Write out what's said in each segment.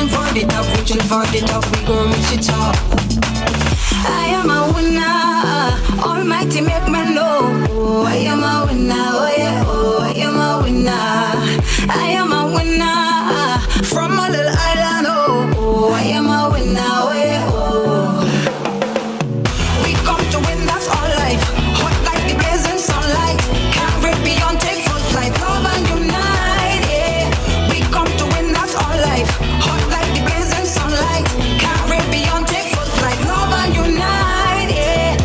reaching for the top, we gon' reach the top. I am a winner, Almighty make me know. I am a winner, oh yeah, oh, I am a winner. I am a winner, from a little island, oh, I am a winner, oh yeah, oh. We come to win, that's our life. Hot like the blazing sunlight. Can't break beyond, take full flight. Love and unite, yeah. We come to win, that's our life. Hot like the blazing sunlight. Can't break beyond, take full flight. Love and unite, yeah.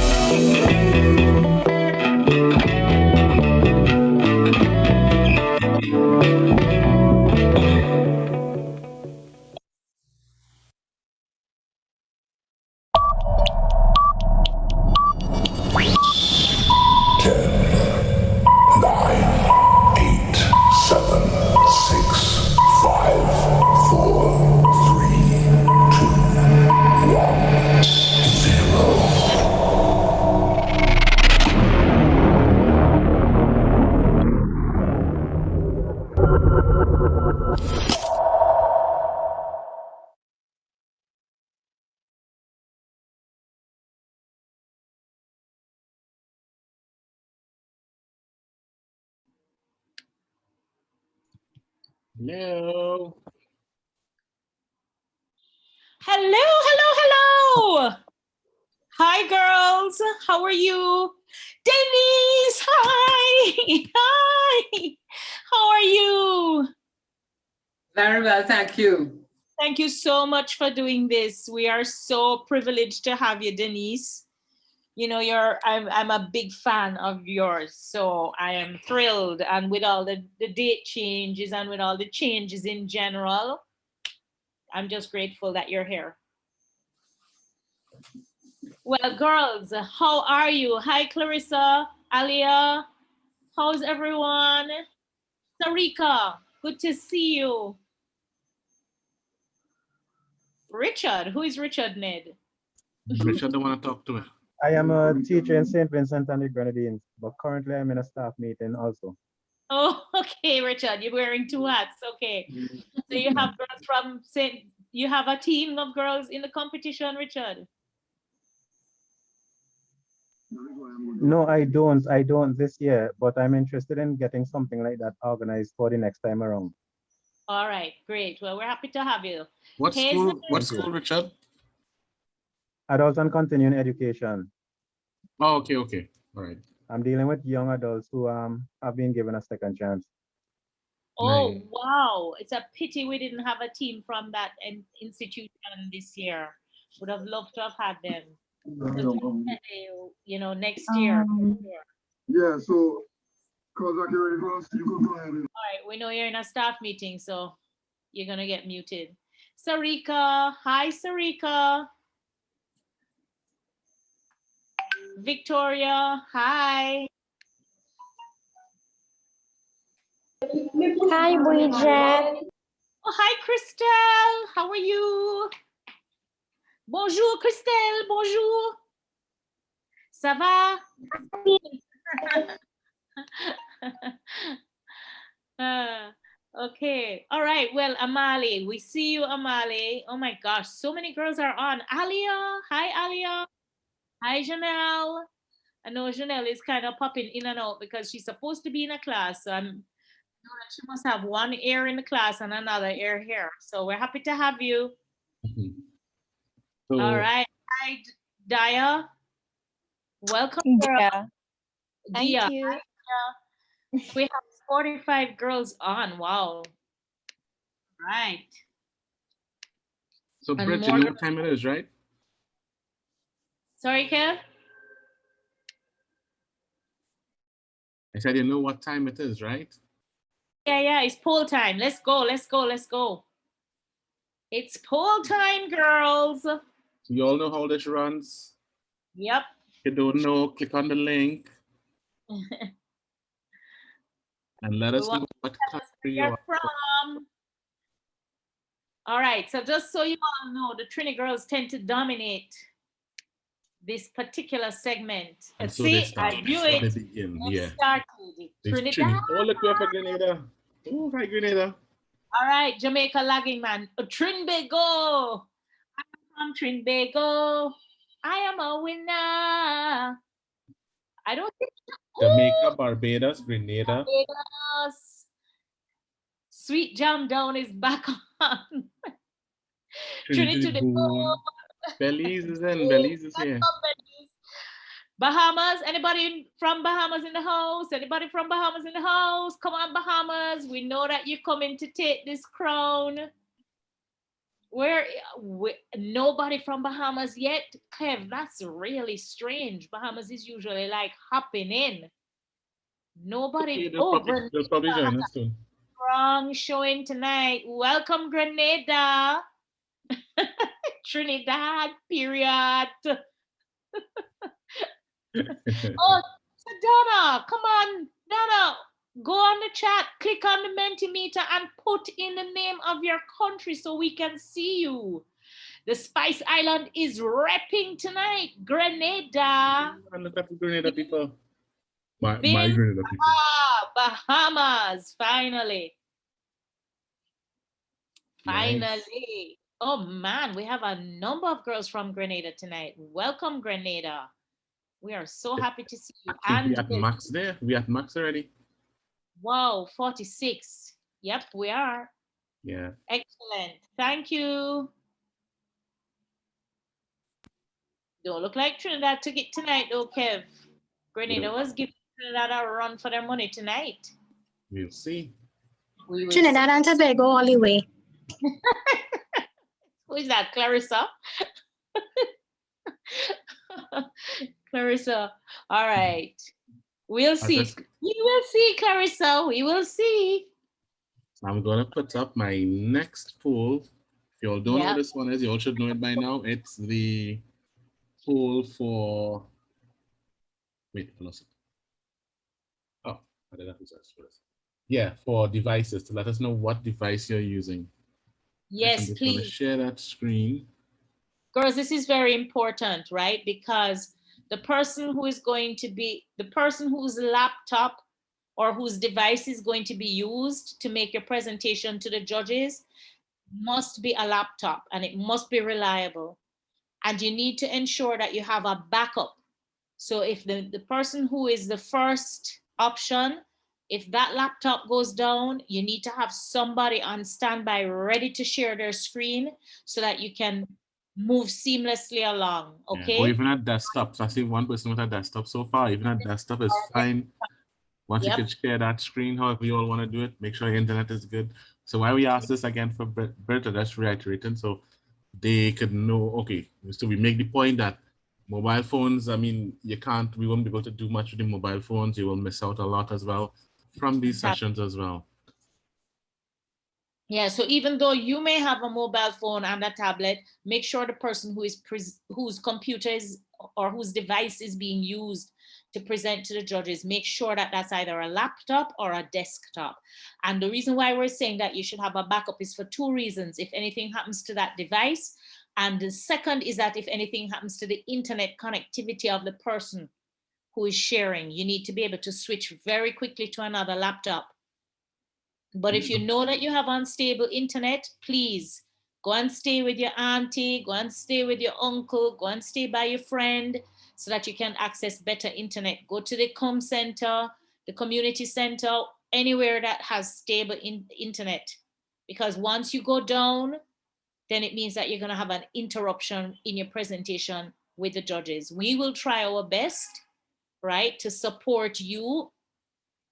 Hello. Hello, hello, hello. Hi, girls. How are you? Denise, hi. Hi. How are you? Very well, thank you. Thank you so much for doing this. We are so privileged to have you, Denise. You know, I'm a big fan of yours, so I am thrilled. And with all the date changes and with all the changes in general, I'm just grateful that you're here. Well, girls, how are you? Hi, Clarissa, Alia. How's everyone? Sarika, good to see you. Richard, who is Richard, Ned? Richard, don't want to talk to me. I am a teacher in St. Vincent and the Grenadines, but currently I'm in a staff meeting also. Oh, okay, Richard, you're wearing two hats. Okay. So you have girls from you have a team of girls in the competition, Richard? No, I don't this year, but I'm interested in getting something like that organized for the next time around. All right, great. Well, we're happy to have you. What school, Richard? Adult and continuing education. Oh, okay, okay. All right. I'm dealing with young adults who have been given a second chance. Oh, Nice. wow. It's a pity we didn't have a team from that institution this year. Would have loved to have had them. You know, next year. Yeah, so, Kozak, you ready for us? You can go ahead. All right, we know you're in a staff meeting, so you're going to get muted. Sarika, hi, Sarika. Victoria, hi. Hi, Bridget. Oh, hi, Christelle. How are you? Bonjour, Christelle. Bonjour. Ça va? Okay. All right. Well, Amali, we see you, Amali. Oh my gosh, so many girls are on. Alia. Hi, Alia. Hi, Janelle. I know Janelle is kind of popping in and out because she's supposed to be in a class. So she must have one ear in the class and another ear here. So we're happy to have you. So, all right. Hi, Daya. Welcome, girl. Yeah. Thank Dia. you. Hi, Dia. We have 45 girls on. Wow. Right. so And Brett, you more- know what time it is, right? Sorry, Kev? I said you know what time it is, right? Yeah, it's poll time. Let's go, let's go, let's go. It's poll time, girls. So you all know how this runs. Yep. If you don't know, click on the link and let us know what country you You're are. from. All right, so just so you all know, the Trini girls tend to dominate this particular segment. And so See, they start. I knew So it. they begin. Let's Yeah. start. There's Trinidad. Oh, look, we have a Grenada. Oh, hi, Grenada. All right, Jamaica lagging man. Trinbago. I'm from Trinbago. I am a winner. I don't think Jamaica, Barbados, Grenada. Barbados. Sweet Jam Down is back on. Trinity to the Boone. Belize is in. Belize is here. Bahamas, anybody from Bahamas in the house? Anybody from Bahamas in the house? Come on, Bahamas. We know that you're coming to take this crown. Nobody from Bahamas yet? Kev, that's really strange. Bahamas is usually like hopping in. Nobody. They'll probably join us soon. Strong showing tonight. Welcome, Grenada. Trinidad, period. Oh, Donna, come on, Donna, go on the chat, click on the Mentimeter and put in the name of your country so we can see you. The Spice Island is repping tonight. Grenada. Look at the Grenada people. My Grenada people. Bahamas, finally. Finally. Nice. Oh man, we have a number of girls from Grenada tonight. Welcome, Grenada. We are so happy to see you. And we at max there. We at max already. Wow, 46. Yep, we are. Yeah. Excellent. Thank you. Don't look like Trinidad took it tonight, though, Kev. Grenada was giving Trinidad a run for their money tonight. We'll see. Trinidad and Tobago all the way. Who is that, Clarissa? Clarissa. All right. We'll see. We will see, Clarissa. We will see. I'm going to put up my next poll. If you all don't know what this one is, you all should know it by now. It's the poll for... Wait, I lost it. Oh, I did that first. Yeah, for devices, to let us know what device you're using. Yes, please. Share that screen. Girls, this is very important, right? Because the person whose laptop or whose device is going to be used to make your presentation to the judges must be a laptop, and it must be reliable. And you need to ensure that you have a backup. So if the person who is the first option, if that laptop goes down, you need to have somebody on standby ready to share their screen so that you can move seamlessly along, okay? Yeah, or even at desktop. So I see one person with a desktop so far. Even at desktop is fine. Once you can share that screen, however you all want to do it, make sure your internet is good. So why we ask this again for Bertha, that's reiterating, so they could know, okay, so we make the point that mobile phones, I mean, we won't be able to do much with the mobile phones. You will miss out a lot as well from these sessions as well. Yeah, so even though you may have a mobile phone and a tablet, make sure the person whose computer is or whose device is being used to present to the judges, make sure that that's either a laptop or a desktop. And the reason why we're saying that you should have a backup is for two reasons. If anything happens to that device, and the second is that if anything happens to the internet connectivity of the person who is sharing, you need to be able to switch very quickly to another laptop. But if you know that you have unstable internet, please go and stay with your auntie, go and stay with your uncle, go and stay by your friend so that you can access better internet. Go to the comm center, the community center, anywhere that has stable internet. Because once you go down, then it means that you're going to have an interruption in your presentation with the judges. We will try our best, right, to support you,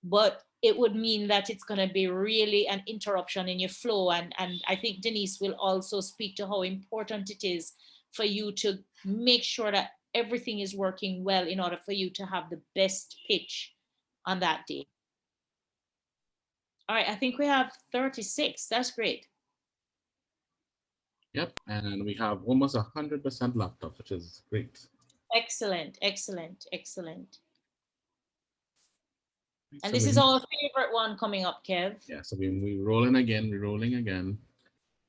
but it would mean that it's going to be really an interruption in your flow. And I think Denise will also speak to how important it is for you to make sure that everything is working well in order for you to have the best pitch on that day. All right, I think we have 36. That's great. Yep, and we have almost 100% laptop, which is great. Excellent, excellent, excellent. And this is our favorite one coming up, Kev. Yeah, so we're rolling again, we're rolling again.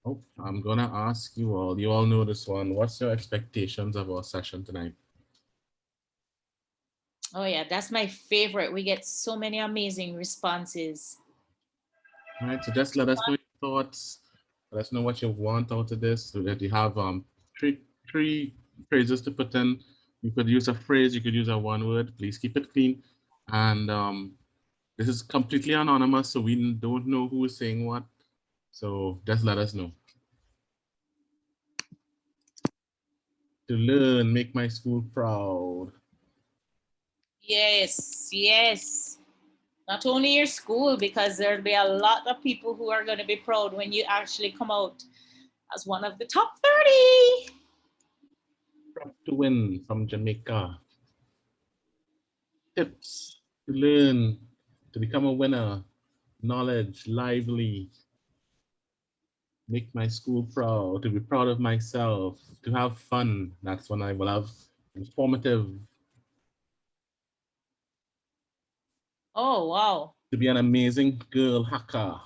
Oh, I'm gonna ask you all know this one. What's your expectations of our session tonight? Oh yeah, that's my favorite. We get so many amazing responses. All right, so just let us know your thoughts. Let us know what you want out of this. So that you have three phrases to put in. You could use a phrase, you could use a one word. Please keep it clean. And this is completely anonymous, so we don't know who is saying what. So just let us know. To learn, make my school proud. Yes, yes. Not only your school, because there'll be a lot of people who are going to be proud when you actually come out as one of the top 30. To win from Jamaica. Tips to learn, to become a winner. Knowledge, lively. Make my school proud, to be proud of myself, to have fun. That's when I will have informative. Oh, wow. To be an amazing girl hacker.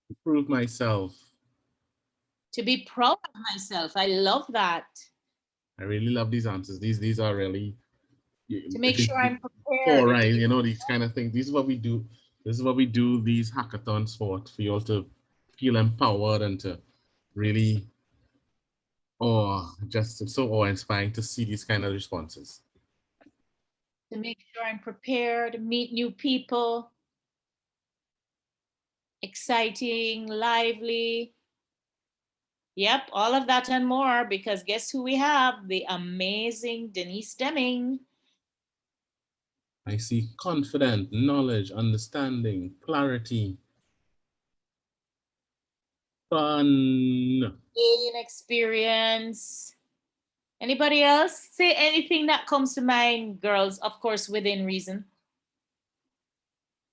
To prove myself. To be proud of myself. I love that. I really love these answers. These are really. To make sure I'm prepared. All right, you know, these kind of things. This is what we do. This is what we do these hackathons for you all to feel empowered and to really, just so awe-inspiring to see these kind of responses. To make sure I'm prepared, meet new people. Exciting, lively. Yep, all of that and more, because guess who we have? The amazing Denise Deming. I see confident, knowledge, understanding, clarity, fun. Gain experience. Anybody else? Say anything that comes to mind, girls, of course, within reason.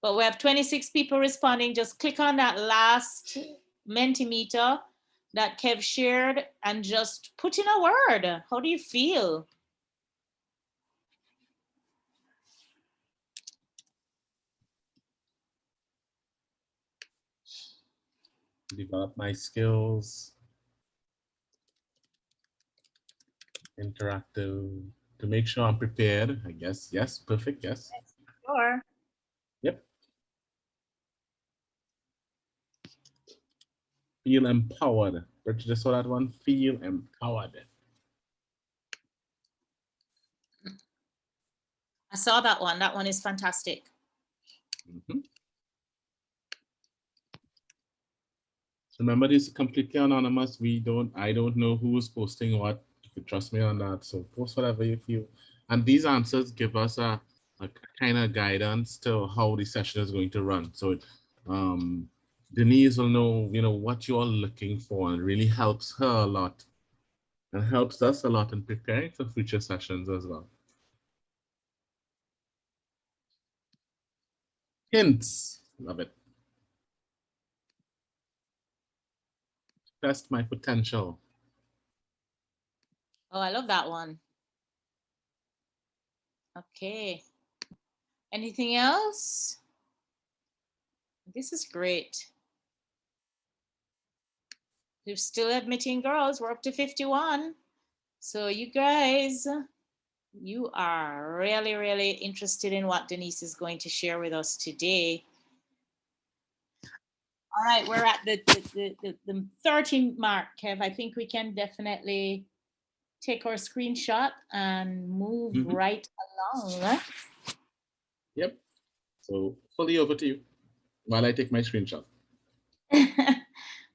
But we have 26 people responding. Just click on that last Mentimeter that Kev shared and just put in a word. How do you feel? Develop my skills. Interactive. To make sure I'm prepared, I guess. Yes, perfect, yes. Sure. Yep. Feel empowered. But you just saw that one, feel empowered. I saw that one. That one is fantastic. Remember, this is completely anonymous. I don't know who is posting what. You can trust me on that. So post whatever you feel. And these answers give us a kind of guidance to how the session is going to run. So Denise will know, what you're looking for, and it really helps her a lot. And helps us a lot in preparing for future sessions as well. Hints, love it. Test my potential. Oh, I love that one. Okay. Anything else? This is great. We're still admitting girls. We're up to 51. So you guys, you are really, really interested in what Denise is going to share with us today. All right, we're at the 30 mark, Kev. I think we can definitely take our screenshot and move right along. Yep. So fully over to you while I take my screenshot.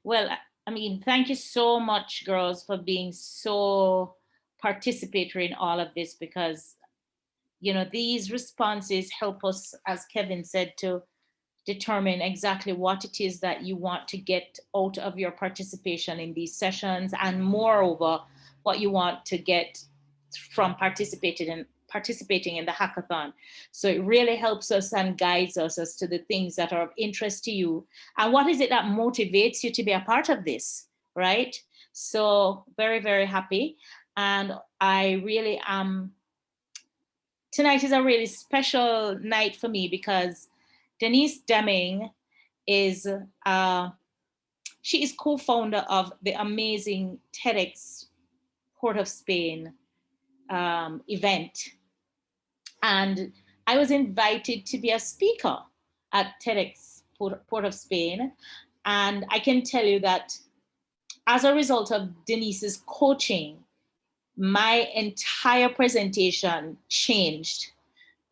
Well, I mean, thank you so much, girls, for being so participatory in all of this, because, these responses help us, as Kevin said, to determine exactly what it is that you want to get out of your participation in these sessions, and moreover, what you want to get from participating in the hackathon. So it really helps us and guides us as to the things that are of interest to you. And what is it that motivates you to be a part of this, right? So very, very happy. And I really am, tonight is a really special night for me, because Denise Deming is, she is co-founder of the amazing TEDx Port of Spain event. And I was invited to be a speaker at TEDx Port of Spain. And I can tell you that as a result of Denise's coaching, my entire presentation changed.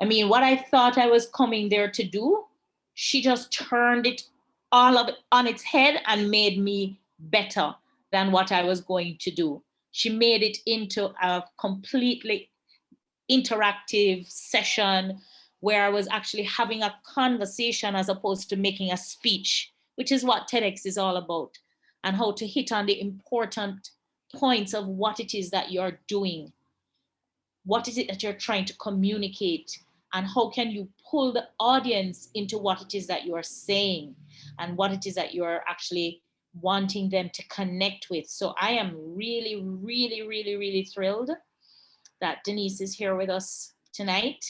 I mean, what I thought I was coming there to do, she just turned it all of it on its head and made me better than what I was going to do. She made it into a completely interactive session where I was actually having a conversation as opposed to making a speech, which is what TEDx is all about, and how to hit on the important points of what it is that you're doing. What is it that you're trying to communicate? And how can you pull the audience into what it is that you're saying and what it is that you're actually wanting them to connect with. So I am really, really, really, really thrilled that Denise is here with us tonight.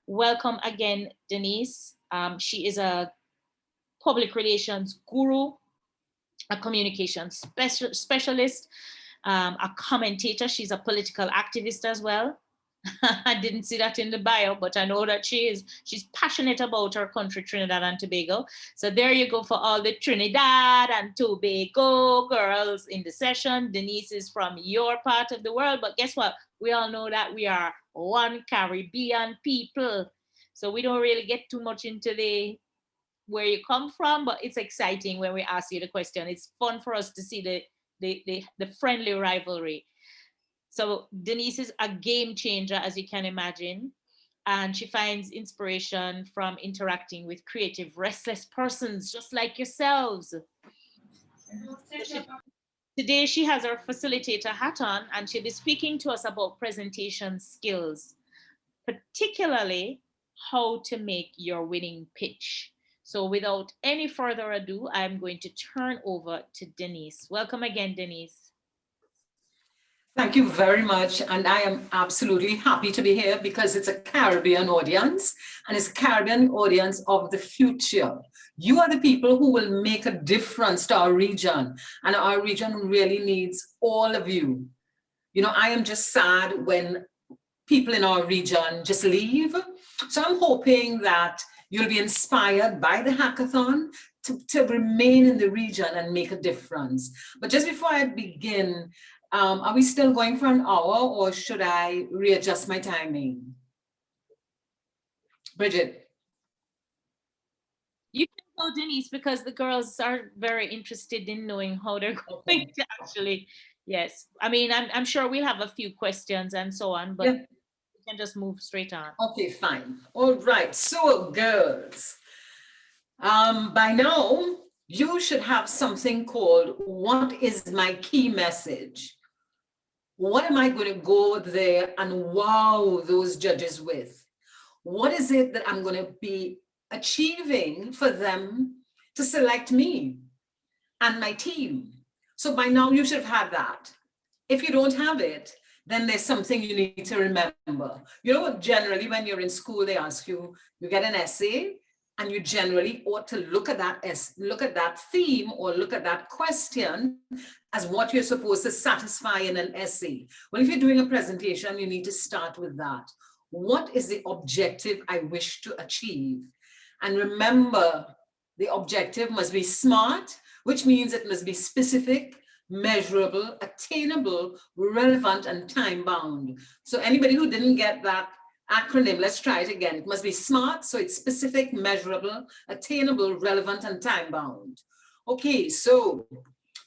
Welcome again, Denise. She is a public relations guru, a communication specialist, a commentator. She's a political activist as well. I didn't see that in the bio, but I know that she's passionate about her country, Trinidad and Tobago. So there you go for all the Trinidad and Tobago girls in the session. Denise is from your part of the world, but guess what? We all know that we are one Caribbean people. So we don't really get too much into where you come from, but it's exciting when we ask you the question. It's fun for us to see the friendly rivalry. So Denise is a game changer, as you can imagine, and she finds inspiration from interacting with creative, restless persons just like yourselves. Today she has her facilitator hat on, and she'll be speaking to us about presentation skills, particularly how to make your winning pitch. So without any further ado, I'm going to turn over to Denise. Welcome again, Denise. Thank you very much. And I am absolutely happy to be here because it's a Caribbean audience, and it's a Caribbean audience of the future. You are the people who will make a difference to our region, and our region really needs all of you. You know, I am just sad when people in our region just leave. So I'm hoping that you'll be inspired by the hackathon to remain in the region and make a difference. But just before I begin, are we still going for an hour, or should I readjust my timing? Bridget. You can go, Denise, because the girls are very interested in knowing how they're going to actually, yes. I mean, I'm sure we'll have a few questions and so on, but we can just move straight on. Okay, fine. All right, so girls, by now, you should have something called, what is my key message? What am I going to go there and wow those judges with? What is it that I'm going to be achieving for them to select me and my team? So by now you should have had that. If you don't have it, then there's something you need to remember. You know what, generally when you're in school, they ask you, you get an essay, and you generally ought to look at that theme or look at that question as what you're supposed to satisfy in an essay. Well, if you're doing a presentation, you need to start with that. What is the objective I wish to achieve? And remember, the objective must be SMART, which means it must be specific, measurable, attainable, relevant, and time-bound. So anybody who didn't get that acronym, let's try it again. It must be SMART, so it's specific, measurable, attainable, relevant, and time-bound. Okay, so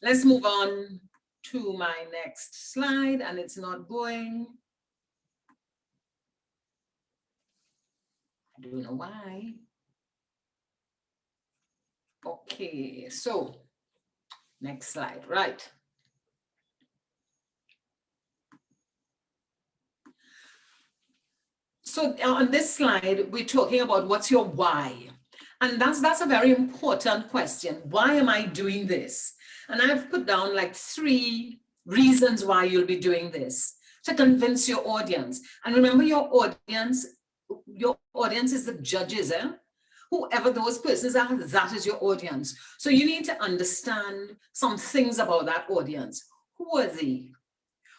let's move on to my next slide, and it's not going. I don't know why. Okay, so next slide, right. So on this slide, we're talking about what's your why? And that's a very important question. Why am I doing this? And I've put down like 3 reasons why you'll be doing this to convince your audience. And remember, your audience is the judges, eh? Whoever those persons are, that is your audience. So you need to understand some things about that audience. Who are they?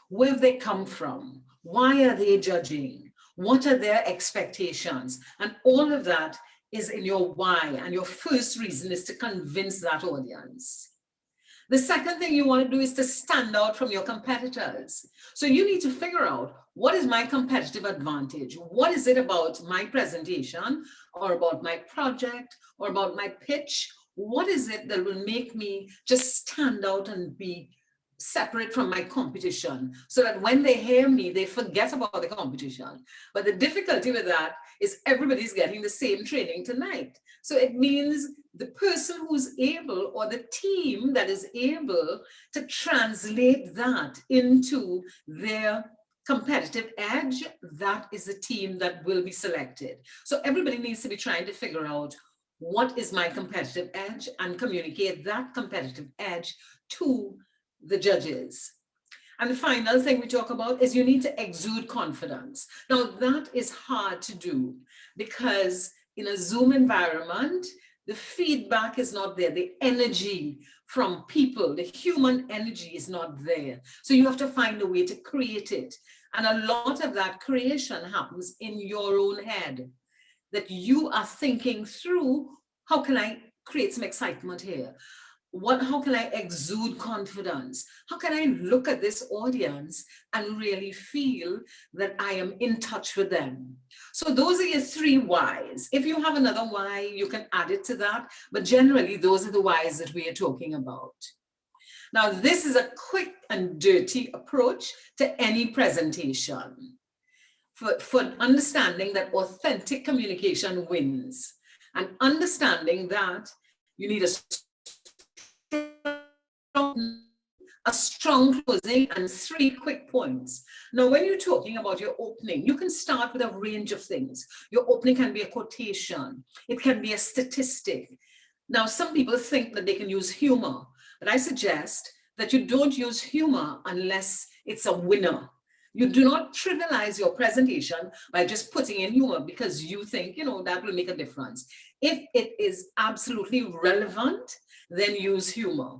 Where have they come from? Why are they judging? What are their expectations? And all of that is in your why, and your first reason is to convince that audience. The second thing you want to do is to stand out from your competitors. So you need to figure out, what is my competitive advantage? What is it about my presentation or about my project or about my pitch? What is it that will make me just stand out and be separate from my competition, so that when they hear me, they forget about the competition? But the difficulty with that is everybody's getting the same training tonight. So it means the person who's able, or the team that is able to translate that into their competitive edge, that is the team that will be selected. So everybody needs to be trying to figure out, what is my competitive edge, and communicate that competitive edge to the judges. And the final thing we talk about is you need to exude confidence. Now that is hard to do, because in a Zoom environment, the feedback is not there. The energy from people, the human energy is not there. So you have to find a way to create it. And a lot of that creation happens in your own head, that you are thinking through, how can I create some excitement here? How can I exude confidence? How can I look at this audience and really feel that I am in touch with them? So those are your 3 whys. If you have another why, you can add it to that. But generally, those are the whys that we are talking about. Now, this is a quick and dirty approach to any presentation for understanding that authentic communication wins, and understanding that you need a strong closing and 3 quick points. Now, when you're talking about your opening, you can start with a range of things. Your opening can be a quotation. It can be a statistic. Now, some people think that they can use humor, but I suggest that you don't use humor unless it's a winner. You do not trivialize your presentation by just putting in humor because you think, that will make a difference. If it is absolutely relevant, then use humor.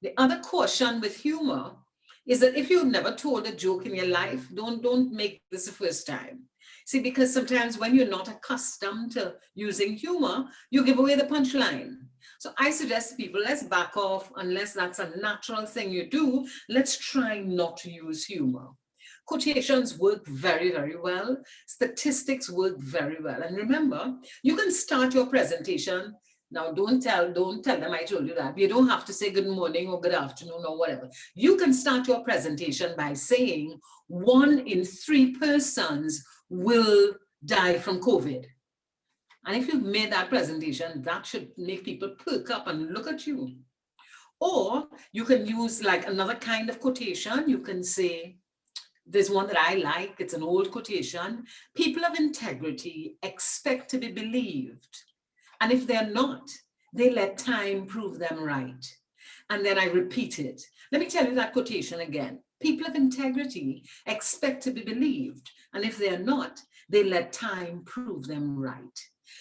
The other caution with humor is that if you've never told a joke in your life, don't make this the first time. See, because sometimes when you're not accustomed to using humor, you give away the punchline. So I suggest people, let's back off. Unless that's a natural thing you do, let's try not to use humor. Quotations work very, very well. Statistics work very well. And remember, you can start your presentation. Now, don't tell them I told you that. You don't have to say good morning or good afternoon or whatever. You can start your presentation by saying 1 in 3 persons will die from COVID. And if you've made that presentation, that should make people perk up and look at you. Or you can use like another kind of quotation. You can say, there's one that I like, it's an old quotation. People of integrity expect to be believed. And if they're not, they let time prove them right. And then I repeat it. Let me tell you that quotation again. People of integrity expect to be believed. And if they're not, they let time prove them right.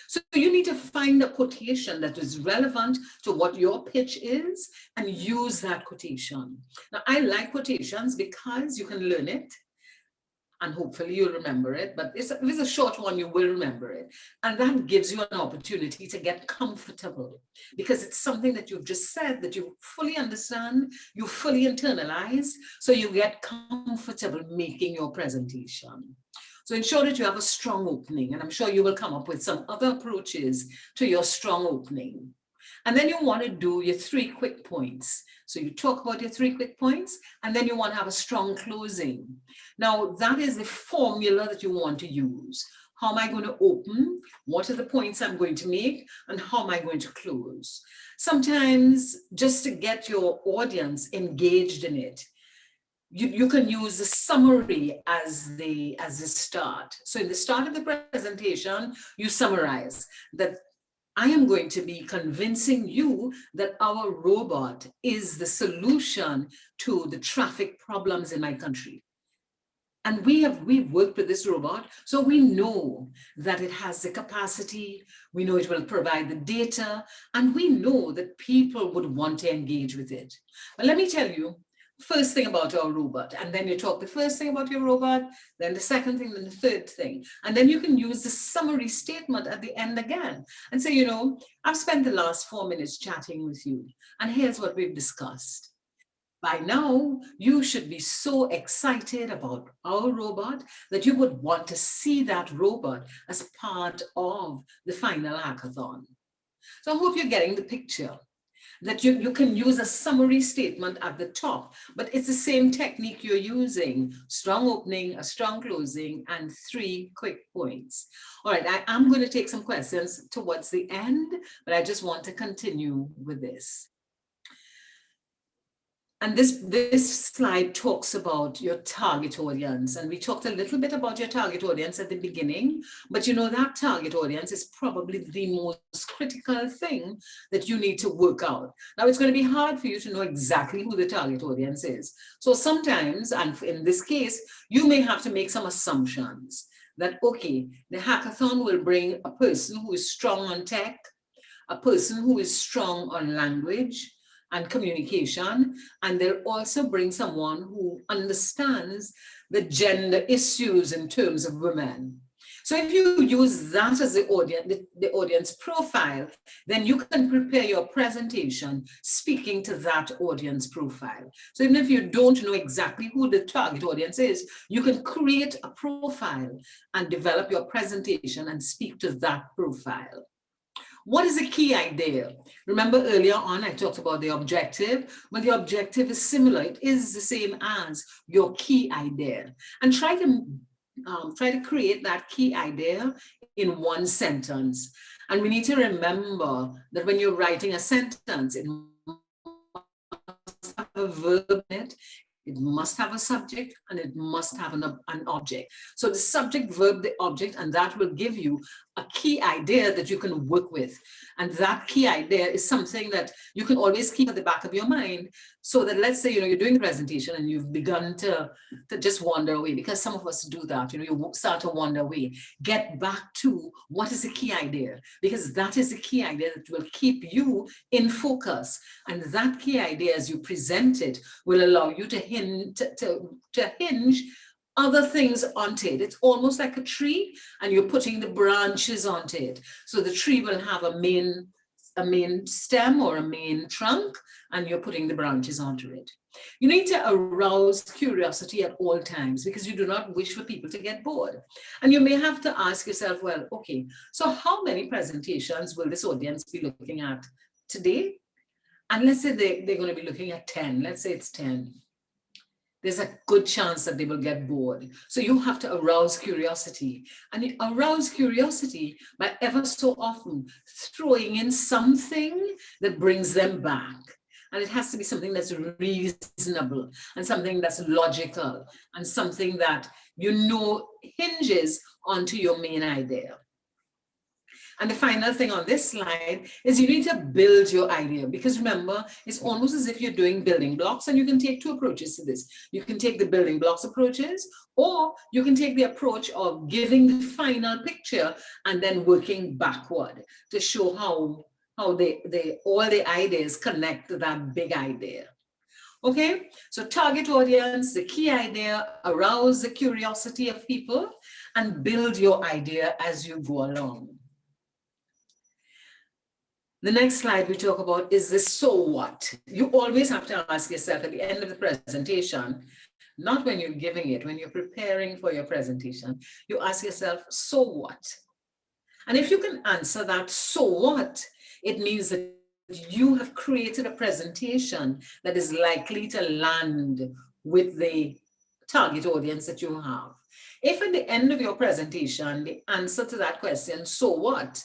So you need to find a quotation that is relevant to what your pitch is and use that quotation. Now, I like quotations because you can learn it and hopefully you'll remember it, but if it's a short one, you will remember it. And that gives you an opportunity to get comfortable because it's something that you've just said that you fully understand, you fully internalize, so you get comfortable making your presentation. So ensure that you have a strong opening, and I'm sure you will come up with some other approaches to your strong opening. And then you want to do your 3 quick points. So you talk about your 3 quick points, and then you want to have a strong closing. Now, that is the formula that you want to use. How am I going to open? What are the points I'm going to make? And how am I going to close? Sometimes, just to get your audience engaged in it, you can use the summary as the start. So in the start of the presentation, you summarize that I am going to be convincing you that our robot is the solution to the traffic problems in my country. And we've worked with this robot, so we know that it has the capacity, we know it will provide the data, and we know that people would want to engage with it. But let me tell you, first thing about our robot, and then you talk the first thing about your robot, then the second thing, then the third thing. And then you can use the summary statement at the end again and say, you know, I've spent the last 4 minutes chatting with you, and here's what we've discussed. By now, you should be so excited about our robot that you would want to see that robot as part of the final hackathon. So I hope you're getting the picture, that you can use a summary statement at the top, but it's the same technique you're using: strong opening, a strong closing, and 3 quick points. All right, I am going to take some questions towards the end, but I just want to continue with this. And this slide talks about your target audience. And we talked a little bit about your target audience at the beginning, but you know that target audience is probably the most critical thing that you need to work out. Now, it's going to be hard for you to know exactly who the target audience is. So sometimes, and in this case, you may have to make some assumptions that, okay, the hackathon will bring a person who is strong on tech, a person who is strong on language and communication, and they'll also bring someone who understands the gender issues in terms of women. So if you use that as the audience profile, then you can prepare your presentation speaking to that audience profile. So even if you don't know exactly who the target audience is, you can create a profile and develop your presentation and speak to that profile. What is a key idea? Remember earlier on, I talked about the objective. Well, the objective is similar. It is the same as your key idea. And try to create that key idea in 1 sentence. And we need to remember that when you're writing a sentence, it must have a verb in it. It must have a subject, and it must have an object. So the subject, verb, the object, and that will give you a key idea that you can work with. And that key idea is something that you can always keep at the back of your mind, so that, let's say, you know, you're doing the presentation and you've begun to just wander away, because some of us do that, you know, you start to wander away. Get back to what is the key idea, because that is the key idea that will keep you in focus. And that key idea, as you present it, will allow you to hinge other things onto it. It's almost like a tree, and you're putting the branches onto it. So the tree will have a main stem or a main trunk, and you're putting the branches onto it. You need to arouse curiosity at all times, because you do not wish for people to get bored. And you may have to ask yourself, well, okay, so how many presentations will this audience be looking at today? And let's say they're going to be looking at 10. Let's say it's 10. There's a good chance that they will get bored. So you have to arouse curiosity. And you arouse curiosity by ever so often throwing in something that brings them back. And it has to be something that's reasonable, and something that's logical, and something that you know hinges onto your main idea. And the final thing on this slide is you need to build your idea, because remember, it's almost as if you're doing building blocks, and you can take 2 approaches to this. You can take the building blocks approaches, or you can take the approach of giving the final picture and then working backward to show how all the ideas connect to that big idea. Okay, so target audience, the key idea, arouse the curiosity of people, and build your idea as you go along. The next slide we talk about is the so what. You always have to ask yourself at the end of the presentation, not when you're giving it, when you're preparing for your presentation, you ask yourself, so what? And if you can answer that so what, it means that you have created a presentation that is likely to land with the target audience that you have. If at the end of your presentation, the answer to that question, so what,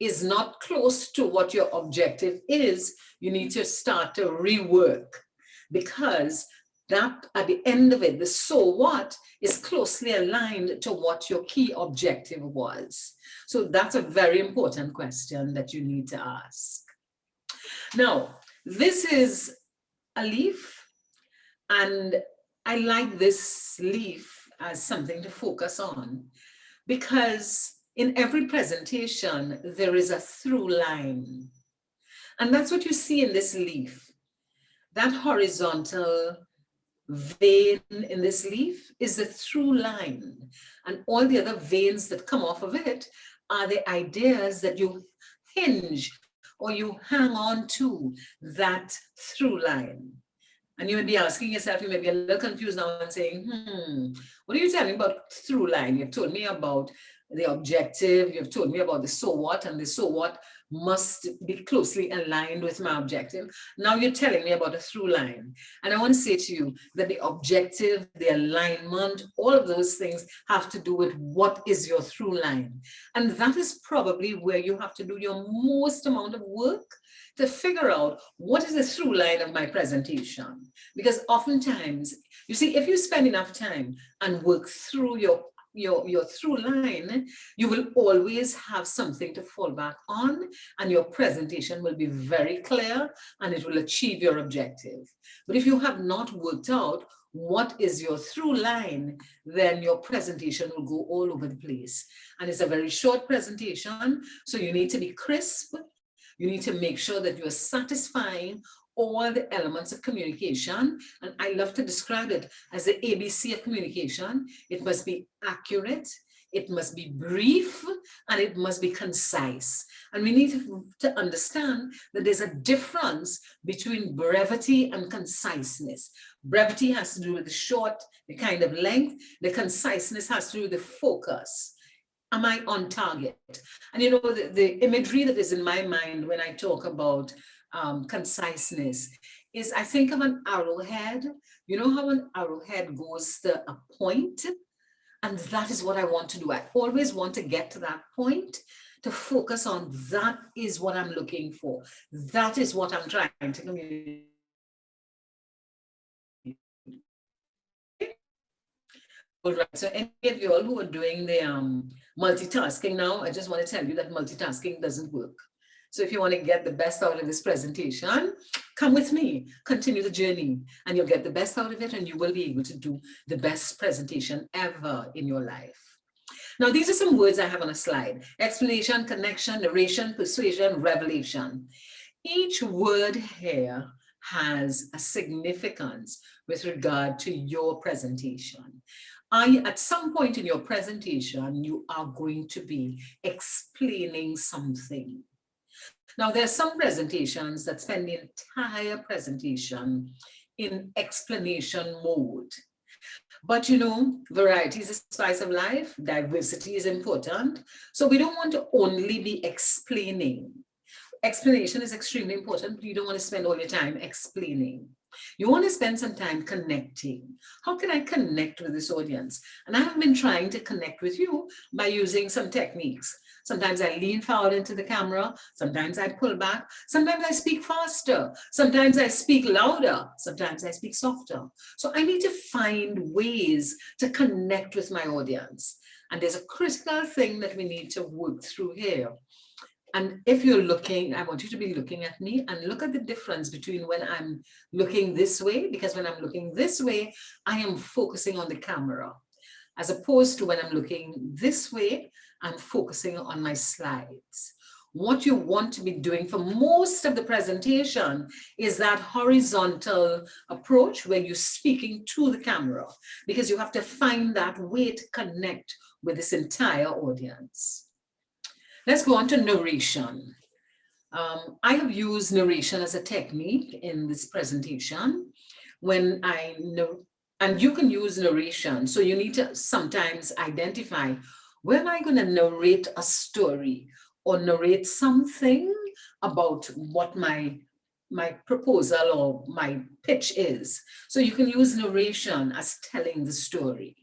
is not close to what your objective is, you need to start to rework, because that at the end of it, the so what is closely aligned to what your key objective was. So that's a very important question that you need to ask. Now, this is a leaf, and I like this leaf as something to focus on, because in every presentation, there is a through line. And that's what you see in this leaf. That horizontal vein in this leaf is the through line. And all the other veins that come off of it are the ideas that you hinge or you hang on to that through line. And you may be asking yourself, you may be a little confused now and saying, what are you telling me about through line? You've told me about the objective, you've told me about the so what, and the so what must be closely aligned with my objective. Now you're telling me about a through line. And I want to say to you that the objective, the alignment, all of those things have to do with what is your through line. And that is probably where you have to do your most amount of work to figure out what is the through line of my presentation. Because oftentimes, you see, if you spend enough time and work through your through line, you will always have something to fall back on, and your presentation will be very clear and it will achieve your objective. But if you have not worked out what is your through line, then your presentation will go all over the place. And it's a very short presentation, so you need to be crisp. You need to make sure that you are satisfying all the elements of communication. And I love to describe it as the ABC of communication. It must be accurate, it must be brief, and it must be concise. And we need to understand that there's a difference between brevity and conciseness. Brevity has to do with the short, the kind of length. The conciseness has to do with the focus. Am I on target? And you know, the imagery that is in my mind when I talk about conciseness is I think of an arrowhead. You know how an arrowhead goes to a point? And that is what I want to do. I always want to get to that point, to focus on that is what I'm looking for. That is what I'm trying to communicate. All right, so any of you all who are doing the multitasking now, I just want to tell you that multitasking doesn't work. So if you want to get the best out of this presentation, come with me, continue the journey, and you'll get the best out of it, and you will be able to do the best presentation ever in your life. Now, these are some words I have on a slide: explanation, connection, narration, persuasion, revelation. Each word here has a significance with regard to your presentation. At some point in your presentation, you are going to be explaining something. Now, there are some presentations that spend the entire presentation in explanation mode. But you know, variety is the spice of life, diversity is important. So we don't want to only be explaining. Explanation is extremely important, but you don't want to spend all your time explaining. You want to spend some time connecting. How can I connect with this audience? And I have been trying to connect with you by using some techniques. Sometimes I lean forward into the camera. Sometimes I pull back. Sometimes I speak faster. Sometimes I speak louder. Sometimes I speak softer. So I need to find ways to connect with my audience. And there's a critical thing that we need to work through here. And if you're looking, I want you to be looking at me and look at the difference between when I'm looking this way, because when I'm looking this way, I am focusing on the camera, as opposed to when I'm looking this way, I'm focusing on my slides. What you want to be doing for most of the presentation is that horizontal approach where you're speaking to the camera, because you have to find that way to connect with this entire audience. Let's go on to narration. I have used narration as a technique in this presentation. When I know, and you can use narration, so you need to sometimes identify, where am I going to narrate a story or narrate something about what my proposal or my pitch is. So you can use narration as telling the story.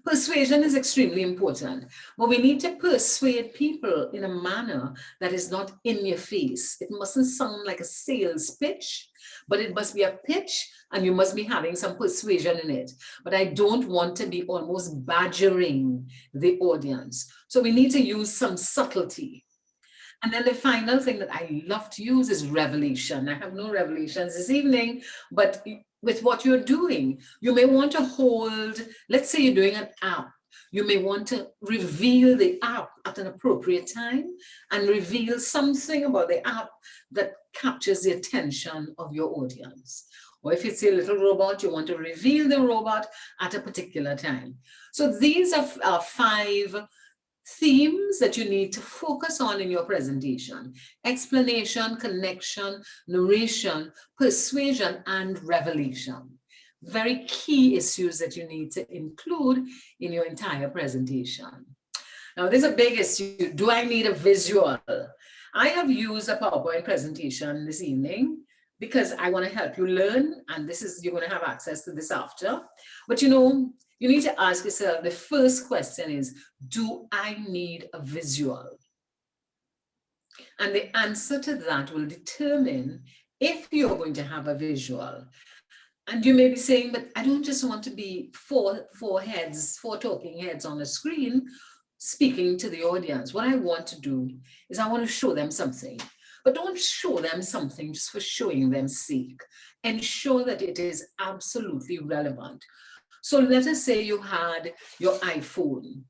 Persuasion is extremely important, but we need to persuade people in a manner that is not in your face. It mustn't sound like a sales pitch, but it must be a pitch and you must be having some persuasion in it. But I don't want to be almost badgering the audience. So we need to use some subtlety. And then the final thing that I love to use is revelation. I have no revelations this evening, but with what you're doing, you may want to hold, let's say you're doing an app, you may want to reveal the app at an appropriate time and reveal something about the app that captures the attention of your audience. Or if it's a little robot, you want to reveal the robot at a particular time. So these are 5 themes that you need to focus on in your presentation: explanation, connection, narration, persuasion, and revelation. Very key issues that you need to include in your entire presentation. Now, there's a big issue. Do I need a visual? I have used a PowerPoint presentation this evening because I want to help you learn, and this is, you're going to have access to this after. But you know, you need to ask yourself, the first question is, do I need a visual? And the answer to that will determine if you're going to have a visual. And you may be saying, but I don't just want to be four talking heads on a screen speaking to the audience. What I want to do is I want to show them something. But don't show them something just for showing them sake. Ensure that it is absolutely relevant. So let us say you had your iPhone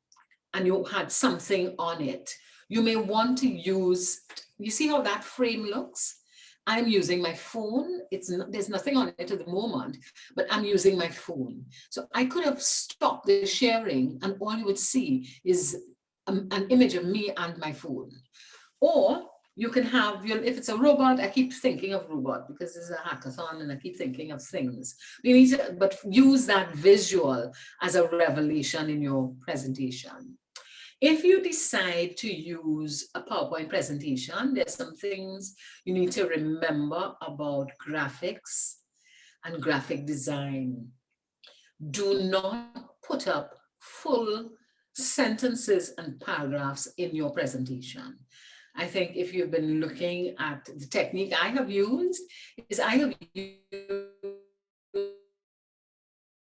and you had something on it. You may want to use, you see how that frame looks? I'm using my phone. There's nothing on it at the moment, but I'm using my phone. So I could have stopped the sharing and all you would see is an image of me and my phone. Or you can have, if it's a robot, I keep thinking of robot because this is a hackathon and I keep thinking of things. You need to, but use that visual as a revelation in your presentation. If you decide to use a PowerPoint presentation, there's some things you need to remember about graphics and graphic design. Do not put up full sentences and paragraphs in your presentation. I think if you've been looking at the technique I have used, is I have used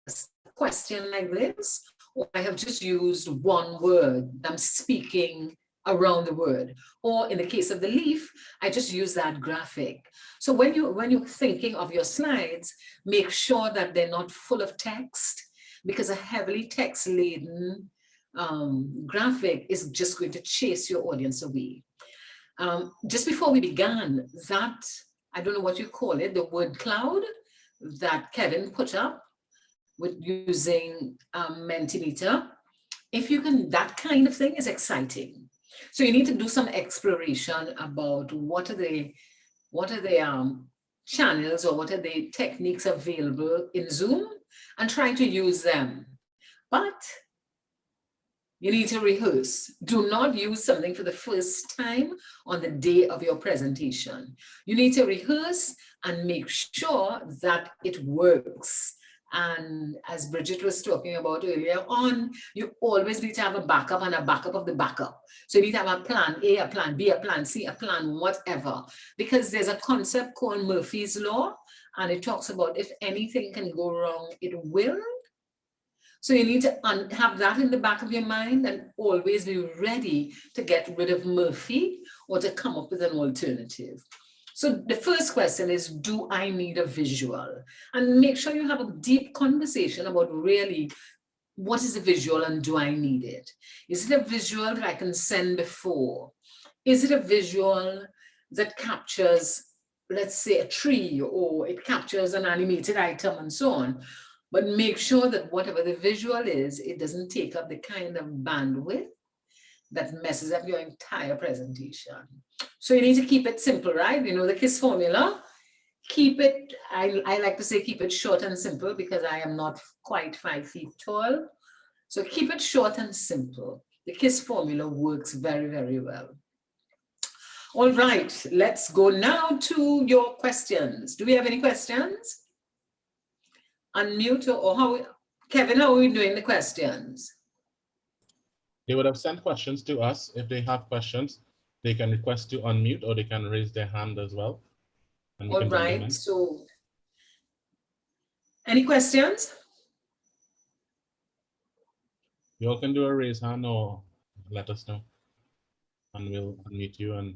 a question like this, or I have just used one word. I'm speaking around the word. Or in the case of the leaf, I just use that graphic. So when you're thinking of your slides, make sure that they're not full of text, because a heavily text-laden graphic is just going to chase your audience away. Just before we began, that, I don't know what you call it, the word cloud that Kevin put up with using Mentimeter, if you can, that kind of thing is exciting. So you need to do some exploration about what are the channels or what are the techniques available in Zoom and try to use them. But you need to rehearse. Do not use something for the first time on the day of your presentation. You need to rehearse and make sure that it works. And as Bridget was talking about earlier on, you always need to have a backup and a backup of the backup. So you need to have a plan A, a plan B, a plan C, a plan whatever, because there's a concept called Murphy's Law, and it talks about if anything can go wrong, it will. So you need to have that in the back of your mind and always be ready to get rid of Murphy or to come up with an alternative. So the first question is, do I need a visual? And make sure you have a deep conversation about really what is a visual and do I need it? Is it a visual that I can send before? Is it a visual that captures, let's say, a tree, or it captures an animated item and so on? But make sure that whatever the visual is, it doesn't take up the kind of bandwidth that messes up your entire presentation. So you need to keep it simple, right? You know, the KISS formula, keep it, I like to say keep it short and simple because I am not quite 5 feet tall. So keep it short and simple. The KISS formula works very, very well. All right, let's go now to your questions. Do we have any questions? Unmute or how, Kevin, how are we doing the questions? They would have sent questions to us. If they have questions, they can request to unmute or they can raise their hand as well. All right, so any questions? You all can do a raise hand or let us know and we'll unmute you. And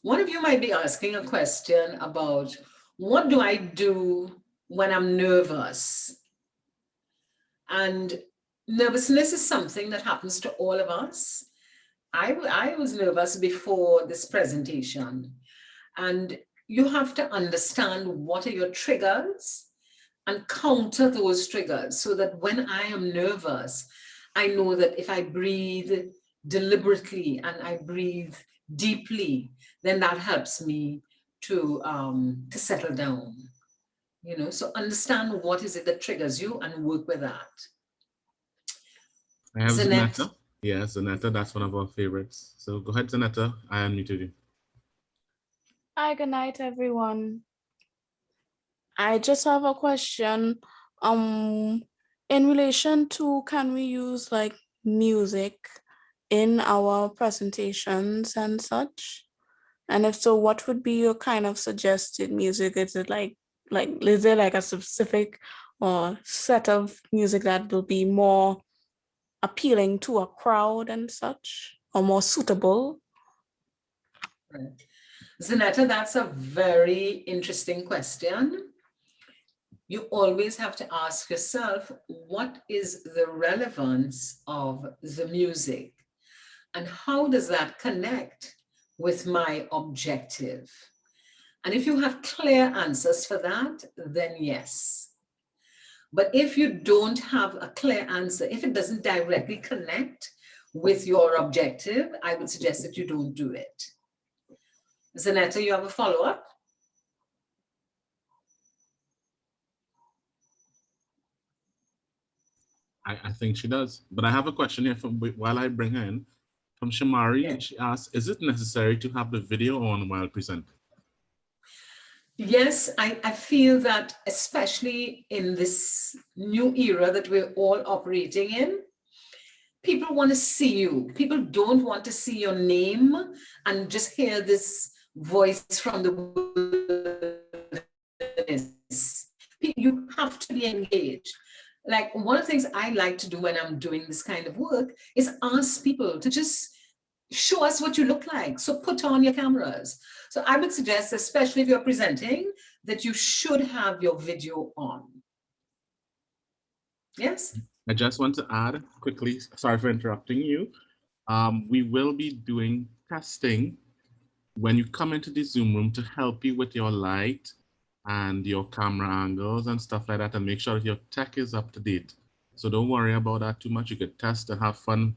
one of you might be asking a question about what do I do when I'm nervous? And nervousness is something that happens to all of us. I was nervous before this presentation. And you have to understand what are your triggers and counter those triggers so that when I am nervous, I know that if I breathe deliberately and I breathe deeply, then that helps me to settle down. You know, so understand what is it that triggers you and work with that. I have Zanette. Zanetta. Yeah, Zanetta, that's one of our favorites. So go ahead, Zanetta. I unmuted you. Hi, good night, everyone. I just have a question. In relation to, can we use like music in our presentations and such? And if so, what would be your kind of suggested music? Is it like is there like a specific or set of music that will be more appealing to a crowd and such, or more suitable? Right. Zanetta, that's a very interesting question. You always have to ask yourself, what is the relevance of the music? And how does that connect with my objective? And if you have clear answers for that, then yes. But if you don't have a clear answer, if it doesn't directly connect with your objective, I would suggest that you don't do it. Zanetta, you have a follow-up? I think she does. But I have a question here from while I bring her in. From Shamari, Yeah. she asks, is it necessary to have the video on while presenting? Yes, I feel that especially in this new era that we're all operating in, people want to see you. People don't want to see your name and just hear this voice from the wilderness. You have to be engaged. Like one of the things I like to do when I'm doing this kind of work is ask people to just show us what you look like. So put on your cameras. So I would suggest, especially if you're presenting, that you should have your video on. Yes? I just want to add quickly, sorry for interrupting you. We will be doing testing when you come into the Zoom room to help you with your light and your camera angles and stuff like that, and make sure that your tech is up to date. So don't worry about that too much. You could test and have fun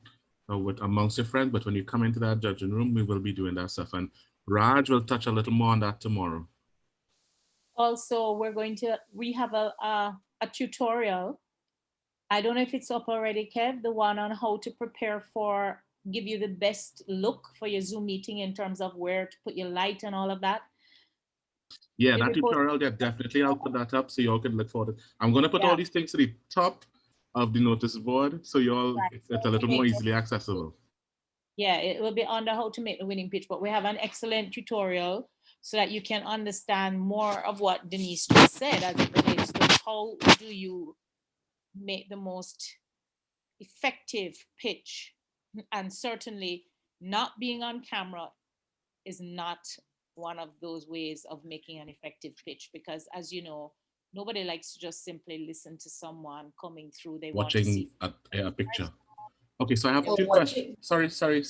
with amongst your friends, but when you come into that judging room, we will be doing that stuff. And Raj will touch a little more on that tomorrow. Also, we have a tutorial. I don't know if it's up already, Kev, the one on how to prepare give you the best look for your Zoom meeting in terms of where to put your light and all of that. Yeah, that tutorial, yeah, definitely. I'll put that up so y'all can look forward. I'm going to put all these things to the top of the notice board so y'all, it's a little more easily accessible. Yeah, it will be under how to make the winning pitch, but we have an excellent tutorial so that you can understand more of what Denise just said as it relates to how do you make the most effective pitch. And certainly not being on camera is not one of those ways of making an effective pitch, because as you know, nobody likes to just simply listen to someone coming through. They want to see a picture. Okay, so I have a few questions. Sorry, Zane,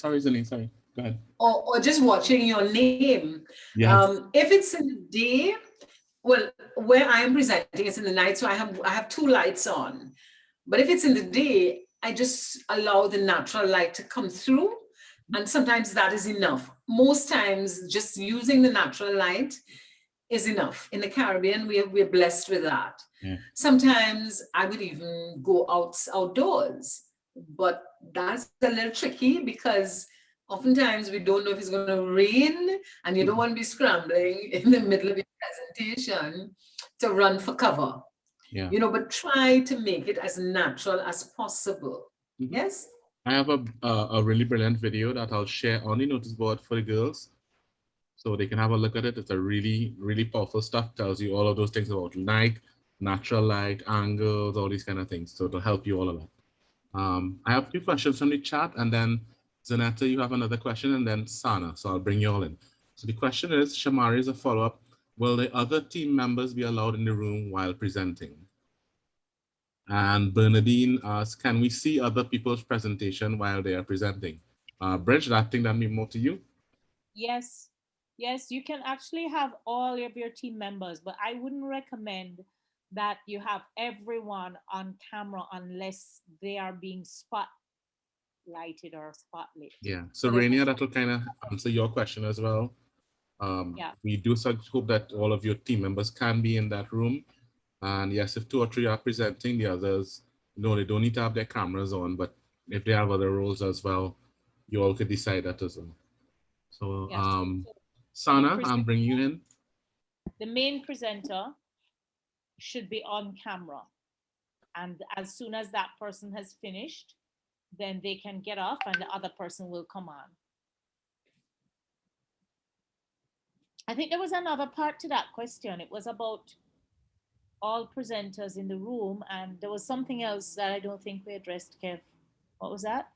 sorry. Go ahead. Or just watching your name. Yes. If it's in the day, well, where I am presenting, it's in the night, so I have two lights on. But if it's in the day, I just allow the natural light to come through, and sometimes that is enough. Most times, just using the natural light is enough. In the Caribbean, we're blessed with that. Yeah. Sometimes I would even go outdoors, but that's a little tricky because oftentimes we don't know if it's going to rain, and you don't want to be scrambling in the middle of your presentation to run for cover. Yeah. You know, but try to make it as natural as possible. Mm-hmm. Yes? I have a really brilliant video that I'll share on the notice board for the girls so they can have a look at it. It's a really, really powerful stuff. Tells you all of those things about light, natural light, angles, all these kind of things. So it'll help you all of that. I have 2 questions from the chat, and then Zanetta, you have another question, and then Sana. So I'll bring you all in. So the question is, Shamari is a follow-up. Will the other team members be allowed in the room while presenting? And Bernadine asks, can we see other people's presentation while they are presenting? Bridge, I think that means more to you. Yes, Yes, you can actually have all of your team members, but I wouldn't recommend that you have everyone on camera unless they are being spotlighted or spotlit. Yeah. So there's- Rainier, that will kind of answer your question as well. Yeah. We do hope that all of your team members can be in that room. And yes, if 2 or 3 are presenting, the others, no, they don't need to have their cameras on, but if they have other roles as well, you all could decide that as well. So, Yes. Sana, I'm bringing you in. The main presenter should be on camera. And as soon as that person has finished, then they can get off and the other person will come on. I think there was another part to that question. It was about all presenters in the room, and there was something else that I don't think we addressed, Kev. What was that?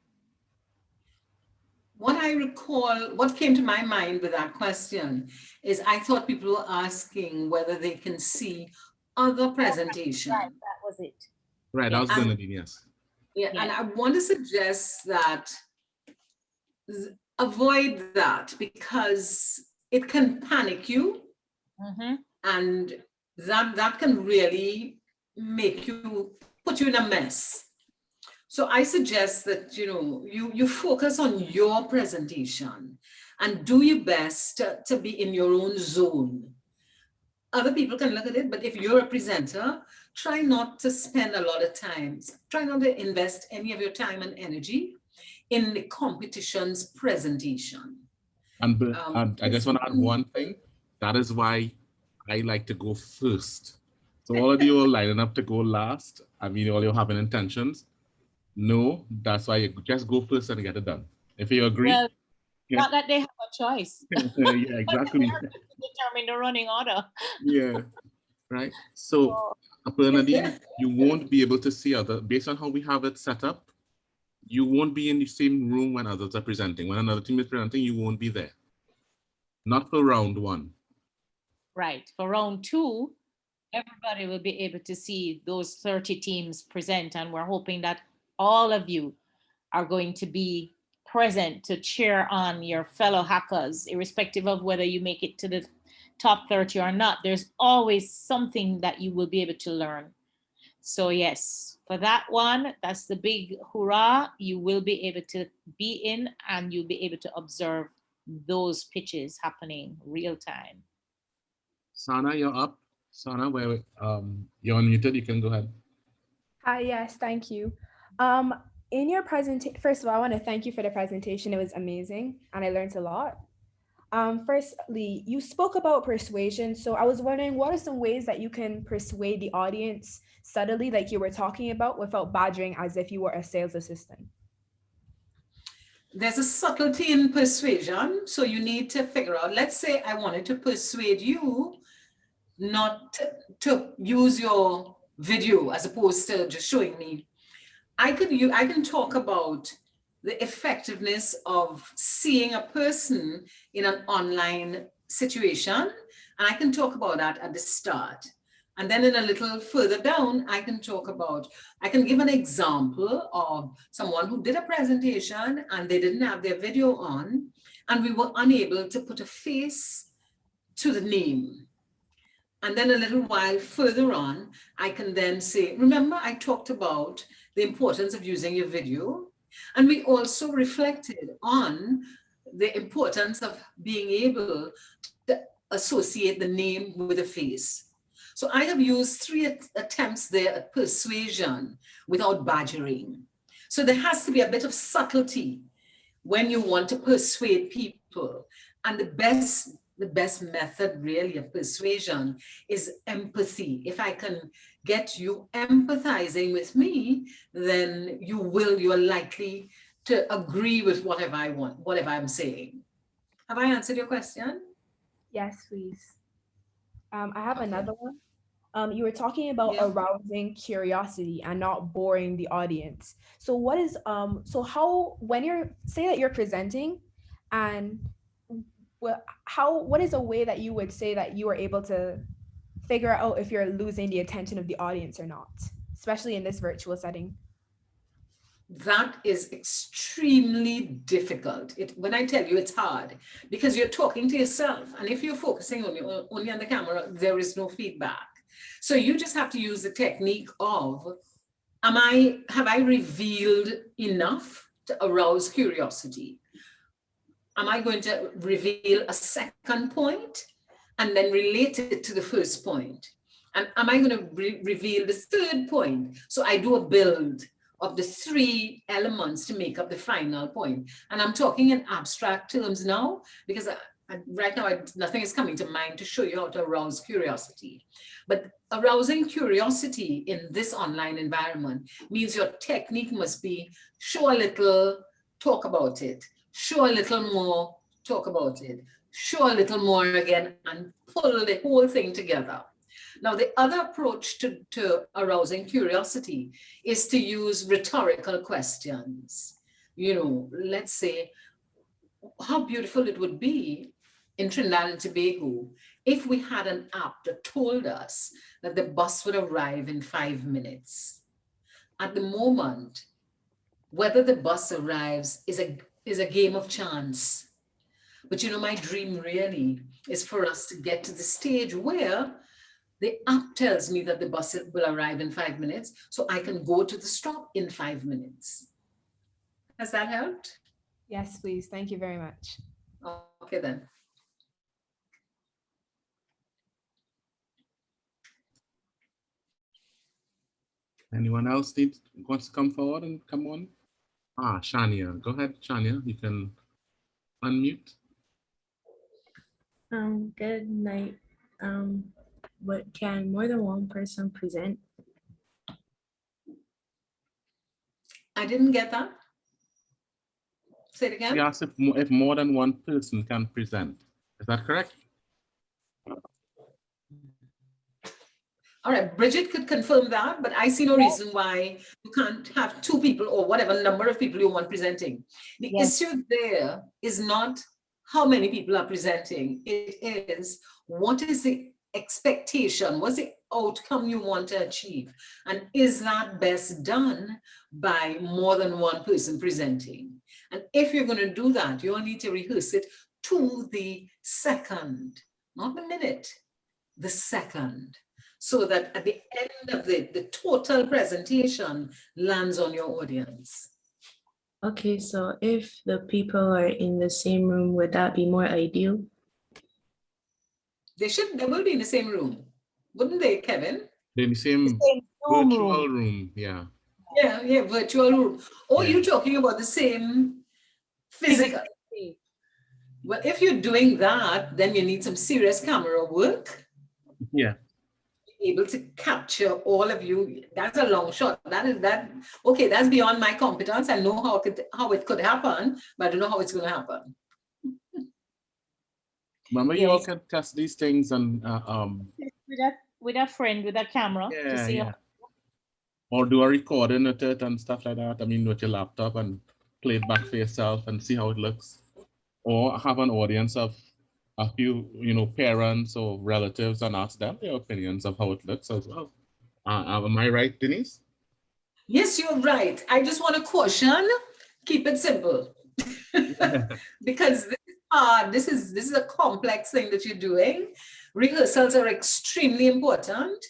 What I recall, what came to my mind with that question is I thought people were asking whether they can see other presentations. Right, that was it. Right, that was Yes. Bernadine, yes. Yeah, and I want to suggest that avoid that because it can panic you, and that can really make you, put you in a mess. So I suggest that, you focus on your presentation and do your best to be in your own zone. Other people can look at it, but if you're a presenter, try not to spend a lot of time, try not to invest any of your time and energy in the competition's presentation. And I just want to add one thing. That is why I like to go first. So all of you are lining up to go last. I mean, all you're having intentions. No, that's why you just go first and get it done. If you agree. Well, yeah. Not that they have a choice. Yeah, exactly. Determine the running order. Yeah, right. So, Bernadine, you won't be able to see based on how we have it set up, you won't be in the same room when others are presenting. When another team is presenting, you won't be there. Not for round 1. Right. For round 2, everybody will be able to see those 30 teams present, and we're hoping that all of you are going to be present to cheer on your fellow hackers, irrespective of whether you make it to the top 30 or not. There's always something that you will be able to learn. So yes, for that one, that's the big hurrah. You will be able to be in and you'll be able to observe those pitches happening real time. Sana, you're up. Sana, where you're unmuted, you can go ahead. Hi, yes, thank you. In your presentation, first of all, I want to thank you for the presentation. It was amazing and I learned a lot. Firstly, you spoke about persuasion. So I was wondering, what are some ways that you can persuade the audience subtly, like you were talking about, without badgering as if you were a sales assistant? There's a subtlety in persuasion. So you need to figure out, let's say I wanted to persuade you not to use your video as opposed to just showing me. I can talk about the effectiveness of seeing a person in an online situation, and I can talk about that at the start. And then in a little further down, I can give an example of someone who did a presentation and they didn't have their video on, and we were unable to put a face to the name. And then a little while further on, I can then say, remember I talked about the importance of using your video. And we also reflected on the importance of being able to associate the name with a face. So I have used 3 attempts there at persuasion without badgering. So there has to be a bit of subtlety when you want to persuade people. And the best method really of persuasion is empathy. If I can get you empathizing with me, then you're likely to agree with whatever I'm saying. Have I answered your question? Yes, please. I have another one. You were talking about arousing curiosity and not boring the audience. So what is, when say that you're presenting, and what is a way that you would say that you are able to figure out if you're losing the attention of the audience or not, especially in this virtual setting? that is extremely difficult. When I tell you it's hard, because you're talking to yourself, and if you're focusing only on the camera, there is no feedback. So you just have to use the technique of, have I revealed enough to arouse curiosity? Am I going to reveal a second point and then relate it to the first point? And am I going to reveal the third point? So I do a build of the 3 elements to make up the final point. And I'm talking in abstract terms now, because right now nothing is coming to mind to show you how to arouse curiosity. But arousing curiosity in this online environment means your technique must be show a little, talk about it, show a little more, talk about it, show a little more again, and pull the whole thing together. Now, the other approach to arousing curiosity is to use rhetorical questions. You know, let's say, how beautiful it would be in Trinidad and Tobago if we had an app that told us that the bus would arrive in 5 minutes. At the moment, whether the bus arrives is a game of chance. But you know, my dream really is for us to get to the stage where the app tells me that the bus will arrive in 5 minutes, so I can go to the stop in 5 minutes. Has that helped? Yes, please. Thank you very much. Okay, then. Anyone else wants to come forward and come on? Shania, go ahead, Shania. You can unmute. Good night. But can more than one person present? I didn't get that. Say it again. We asked if more than one person can present. Is that correct? All right, Bridget could confirm that, but I see no reason why you can't have 2 people or whatever number of people you want presenting. The issue there is not how many people are presenting. It is what is the expectation, what's the outcome you want to achieve? And is that best done by more than one person presenting? And if you're going to do that, you'll need to rehearse it to the second, not the minute, the second, so that at the end of the total presentation lands on your audience. Okay, so if the people are in the same room, would that be more ideal? They will be in the same room, wouldn't they, Kevin? They're in the same virtual room, yeah. Yeah, virtual room. Or you're talking about the same physical. Well, if you're doing that, then you need some serious camera work. Yeah. Able to capture all of you. That's a long shot. Okay, that's beyond my competence. I know how it could happen, but I don't know how it's going to happen. Remember, you all can test these things and with a friend with a camera to see how. Or do a recording with it and stuff like that. I mean, with your laptop and play it back for yourself and see how it looks. Or have an audience of a few, parents or relatives and ask them their opinions of how it looks as well. Am I right, Denise? Yes, you're right. I just want to caution, keep it simple. Because this is a complex thing that you're doing. Rehearsals are extremely important,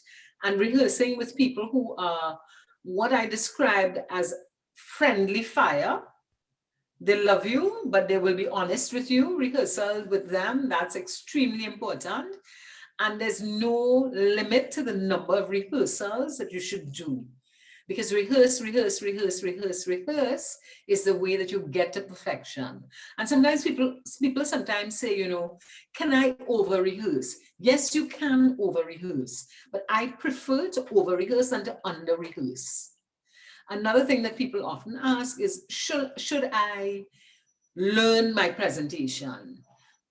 and rehearsing with people who are what I described as friendly fire. They love you, but they will be honest with you. Rehearsal with them, that's extremely important. And there's no limit to the number of rehearsals that you should do. Because rehearse is the way that you get to perfection. And sometimes people sometimes say, can I over-rehearse? Yes, you can over-rehearse, but I prefer to over-rehearse than to under-rehearse. Another thing that people often ask is, should I learn my presentation?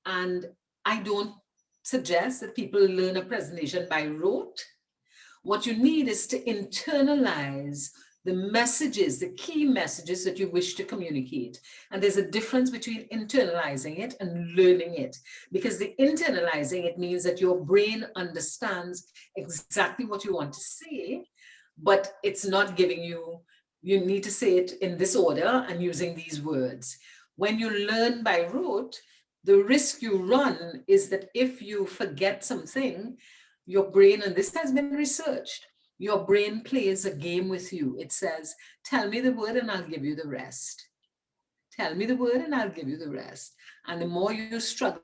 And I don't suggest that people learn a presentation by rote. What you need is to internalize the messages, the key messages that you wish to communicate. And there's a difference between internalizing it and learning it, because the internalizing it means that your brain understands exactly what you want to say, but it's not giving you you need to say it in this order and using these words. When you learn by rote, the risk you run is that if you forget something, your brain, and this has been researched, your brain plays a game with you. It says, tell me the word and I'll give you the rest. Tell me the word and I'll give you the rest. And the more you struggle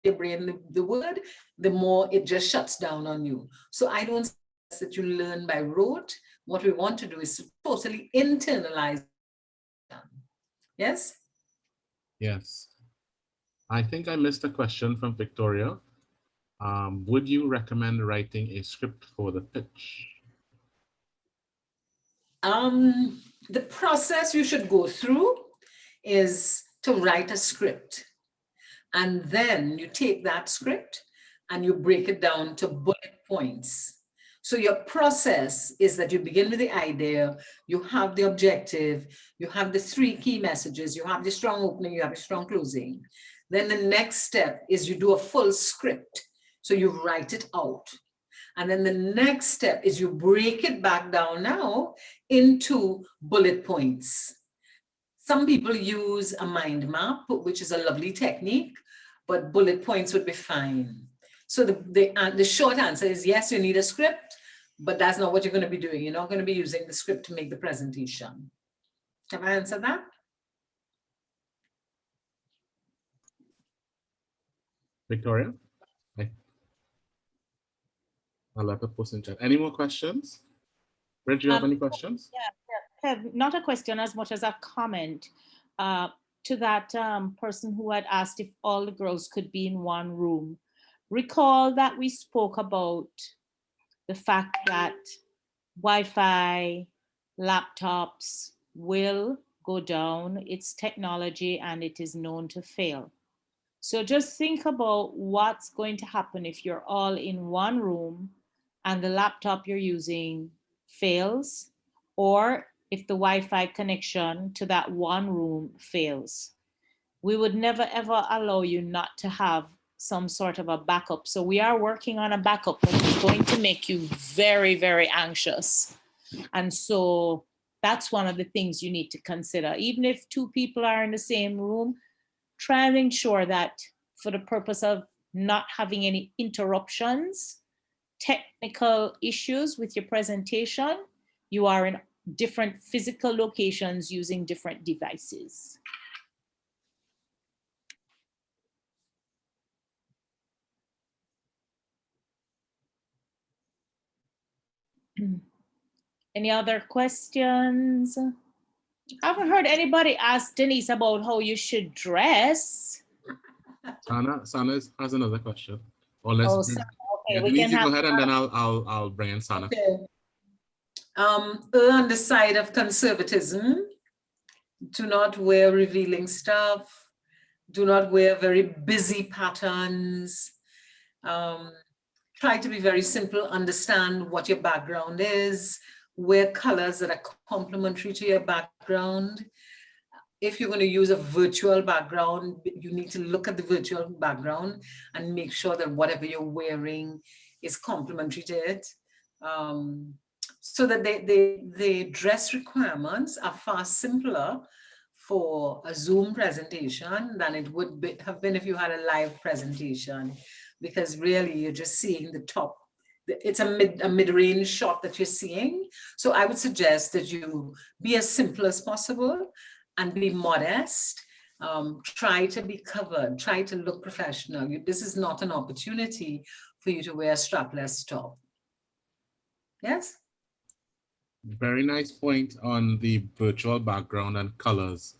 your brain the word, the more it just shuts down on you. So I don't suggest that you learn by rote. What we want to do is to totally internalize. Yes? Yes. I think I missed a question from Victoria. Would you recommend writing a script for the pitch? The process you should go through is to write a script. And then you take that script and you break it down to bullet points. So your process is that you begin with the idea, you have the objective, you have the 3 key messages, you have the strong opening, you have the strong closing. Then the next step is you do a full script. So you write it out. And then the next step is you break it back down now into bullet points. Some people use a mind map, which is a lovely technique, but bullet points would be fine. So the short answer is yes, you need a script, but that's not what you're going to be doing. You're not going to be using the script to make the presentation. Have I answered that? Victoria? Okay. I'll let the post in chat. Any more questions? Bridget, do you have any questions? Yeah, not a question as much as a comment to that person who had asked if all the girls could be in one room. Recall that we spoke about the fact that Wi-Fi, laptops will go down. It's technology and it is known to fail. So just think about what's going to happen if you're all in one room and the laptop you're using fails, or if the Wi-Fi connection to that one room fails. We would never ever allow you not to have some sort of a backup. So we are working on a backup, but it's going to make you very, very anxious. And so that's one of the things you need to consider. Even if 2 people are in the same room, try and ensure that for the purpose of not having any interruptions, technical issues with your presentation, you are in different physical locations using different devices. Any other questions? I haven't heard anybody ask Denise about how you should dress. Sana has another question. Or let's okay, yeah, we Denise, can go have ahead and then I'll bring in Sana. Okay. On the side of conservatism, do not wear revealing stuff. Do not wear very busy patterns. Try to be very simple, understand what your background is, wear colors that are complementary to your background. If you're going to use a virtual background, you need to look at the virtual background and make sure that whatever you're wearing is complementary to it. So that the dress requirements are far simpler for a Zoom presentation than it would have been if you had a live presentation, because really you're just seeing the top. It's a mid-range shot that you're seeing. So I would suggest that you be as simple as possible and be modest. Try to be covered, try to look professional. This is not an opportunity for you to wear a strapless top. Yes? Very nice point on the virtual background and colors.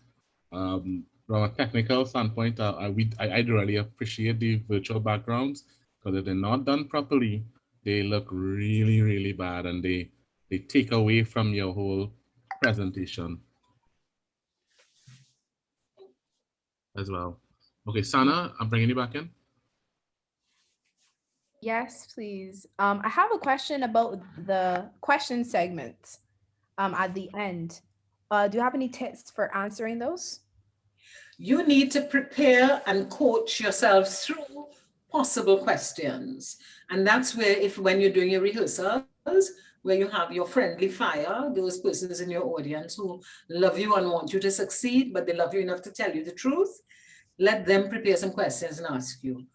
From a technical standpoint, I really appreciate the virtual backgrounds, because if they're not done properly, they look really, really bad, and they take away from your whole presentation as well. Okay, Sana, I'm bringing you back in. Yes, please. I have a question about the question segment at the end. Do you have any tips for answering those? You need to prepare and coach yourself through possible questions. And that's where, when you're doing your rehearsals, where you have your friendly fire, those persons in your audience who love you and want you to succeed, but they love you enough to tell you the truth. Let them prepare some questions and ask you.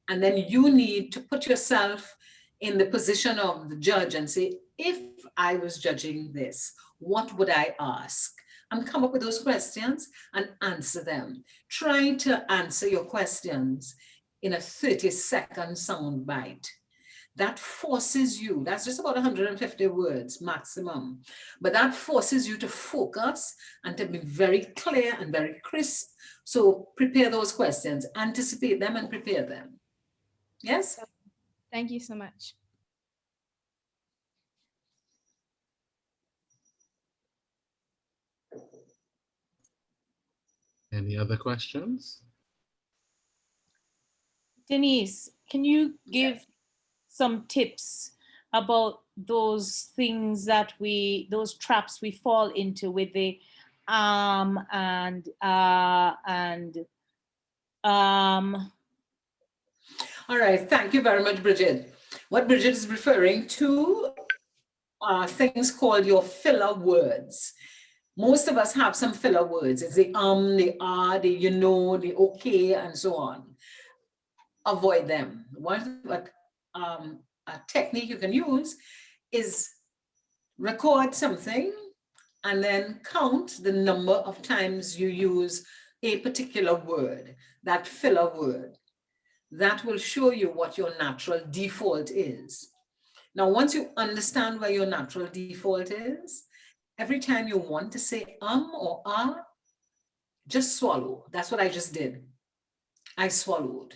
And then you need to put yourself in the position of the judge and say, if I was judging this, what would I ask? And come up with those questions and answer them. Try to answer your questions in a 30-second sound bite. That forces you, that's just about 150 words maximum, but that forces you to focus and to be very clear and very crisp. So prepare those questions, anticipate them and prepare them. Yes? Thank you so much. Any other questions? Denise, can you give some tips about those things that those traps we fall into with the all right, thank you very much, Bridget. What Bridget is referring to are things called your filler words. Most of us have some filler words. It's the the the you know, the okay, and so on. Avoid them. A technique you can use is record something and then count the number of times you use a particular word, that filler word. That will show you what your natural default is. Now, once you understand where your natural default is, every time you want to say or just swallow. That's what I just did. I swallowed.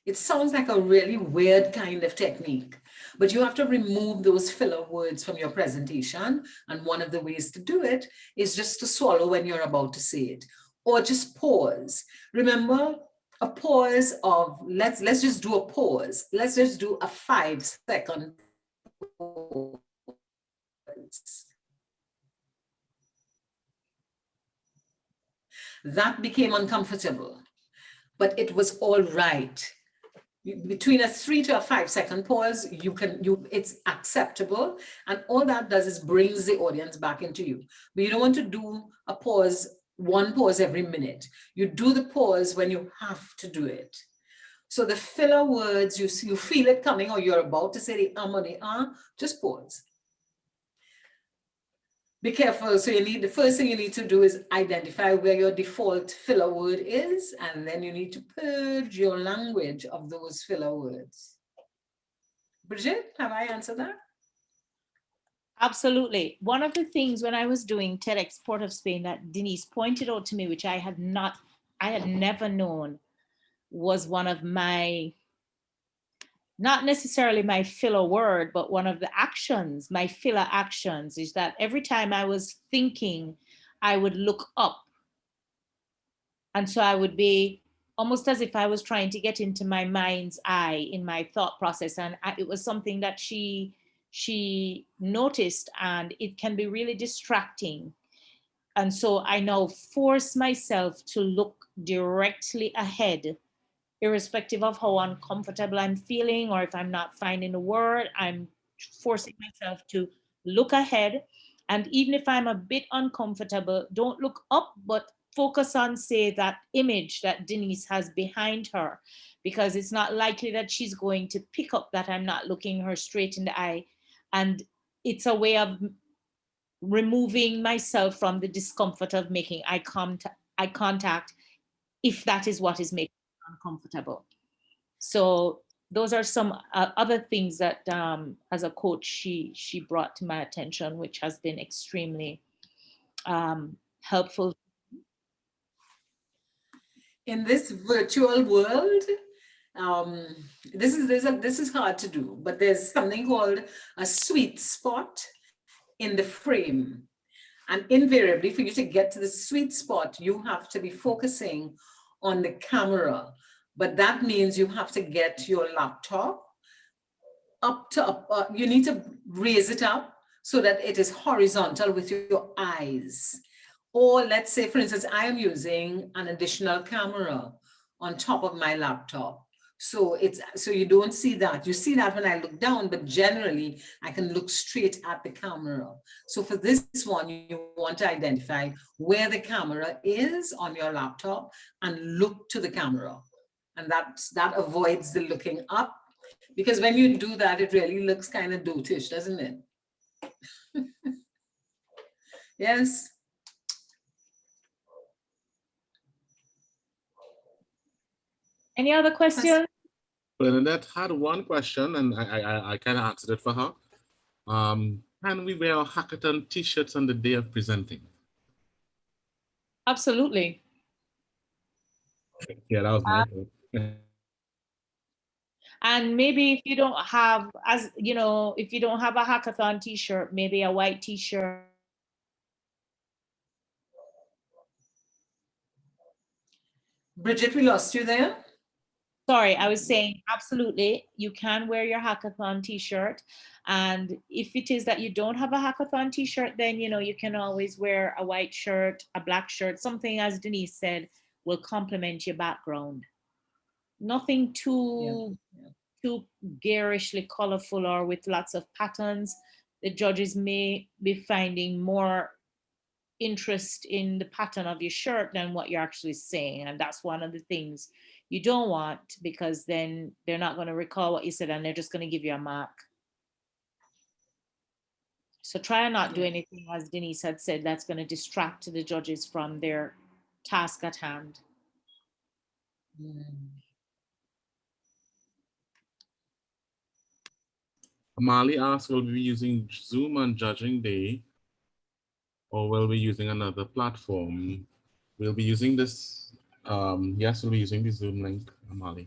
It sounds like a really weird kind of technique, but you have to remove those filler words from your presentation. And one of the ways to do it is just to swallow when you're about to say it, or just pause. Remember, a pause of, let's just do a pause. Let's just do a 5-second pause. That became uncomfortable, but it was all right. Between a 3 to a 5-second pause, it's acceptable. And all that does is brings the audience back into you. But you don't want to do a pause, one pause every minute. You do the pause when you have to do it. So the filler words, you feel it coming or you're about to say the or the just pause. Be careful. So the first thing you need to do is identify where your default filler word is, and then you need to purge your language of those filler words. Bridget, have I answered that? Absolutely. One of the things when I was doing TEDx Port of Spain that Denise pointed out to me, which I had never known, was one of my, not necessarily my filler word, but one of the actions, my filler actions, is that every time I was thinking, I would look up. And so I would be almost as if I was trying to get into my mind's eye in my thought process. And it was something that she noticed, and it can be really distracting. And so I now force myself to look directly ahead, irrespective of how uncomfortable I'm feeling, or if I'm not finding a word, I'm forcing myself to look ahead. And even if I'm a bit uncomfortable, don't look up, but focus on, say, that image that Denise has behind her, because it's not likely that she's going to pick up that I'm not looking her straight in the eye. And it's a way of removing myself from the discomfort of making eye contact, if that is what is making uncomfortable. So those are some other things that as a coach she brought to my attention, which has been extremely helpful. In this virtual world, this is hard to do, but there's something called a sweet spot in the frame. And invariably, for you to get to the sweet spot, you have to be focusing on the camera. But that means you have to get your laptop you need to raise it up so that it is horizontal with your eyes. Or let's say, for instance, I am using an additional camera on top of my laptop. So so you don't see that. You see that when I look down, but generally I can look straight at the camera. So for this one, you want to identify where the camera is on your laptop and look to the camera. And that avoids the looking up, because when you do that, it really looks kind of dotish, doesn't it? Yes. Any other questions? Bernadette had one question, and I kind of answered it for her. Can we wear hackathon t-shirts on the day of presenting? Absolutely. Yeah, that was my thought. And maybe if you don't have, as you know, if you don't have a hackathon t-shirt, maybe a white t-shirt. Bridget, we lost you there. Sorry, I was saying absolutely, you can wear your hackathon t-shirt. And if it is that you don't have a hackathon t-shirt, then you can always wear a white shirt, a black shirt, something, as Denise said, will complement your background. Nothing too garishly colorful or with lots of patterns. The judges may be finding more interest in the pattern of your shirt than what you're actually saying. And that's one of the things you don't want, because then they're not going to recall what you said and they're just going to give you a mark. So try and not do anything, as Denise had said, that's going to distract the judges from their task at hand. Amali asked, will we be using Zoom on judging day, or will we be using another platform? We'll be using this. Yes, we'll be using the Zoom link, Amali.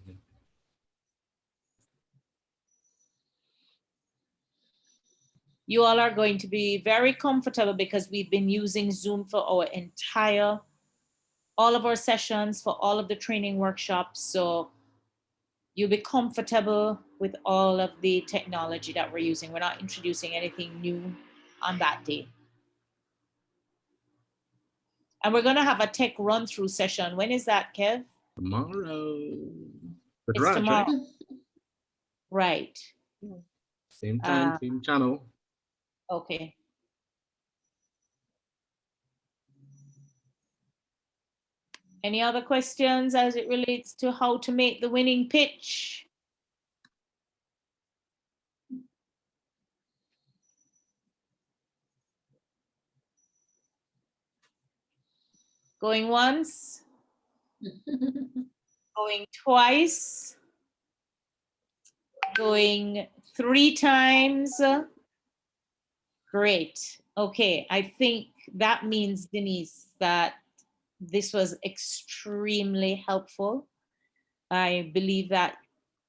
You all are going to be very comfortable because we've been using Zoom for all of our sessions, for all of the training workshops. So you'll be comfortable with all of the technology that we're using. We're not introducing anything new on that day. And we're going to have a tech run-through session. When is that, Kev? Tomorrow. It's tomorrow. Right. Same time, same channel. Okay. Any other questions as it relates to how to make the winning pitch? Going once? Going twice? Going 3 times? Great. Okay, I think that means, Denise, that this was extremely helpful. I believe that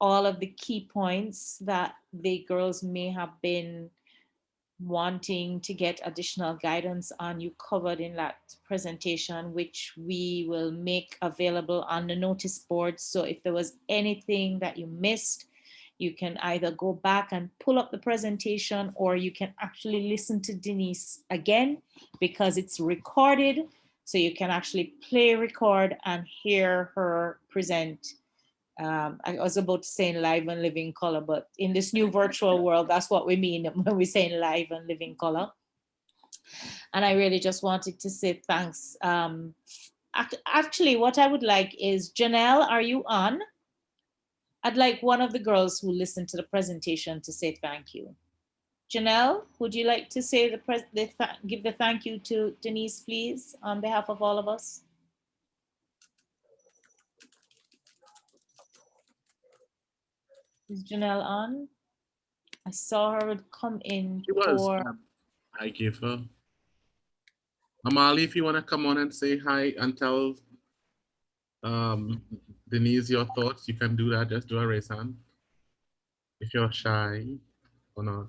all of the key points that the girls may have been wanting to get additional guidance on, you covered in that presentation, which we will make available on the notice board. So if there was anything that you missed, you can either go back and pull up the presentation, or you can actually listen to Denise again, because it's recorded. So you can actually play record and hear her present. I was about to say in live and living color, but in this new virtual world, that's what we mean when we say in live and living color. And I really just wanted to say thanks. Actually, what I would like is, Janelle, are you on? I'd like one of the girls who listened to the presentation to say thank you. Janelle, would you like to say give the thank you to Denise, please, on behalf of all of us? Is Janelle on? I saw her come in. She was. I gave her. Amali, if you want to come on and say hi and tell Denise your thoughts, you can do that. Just do a raise hand if you're shy or not.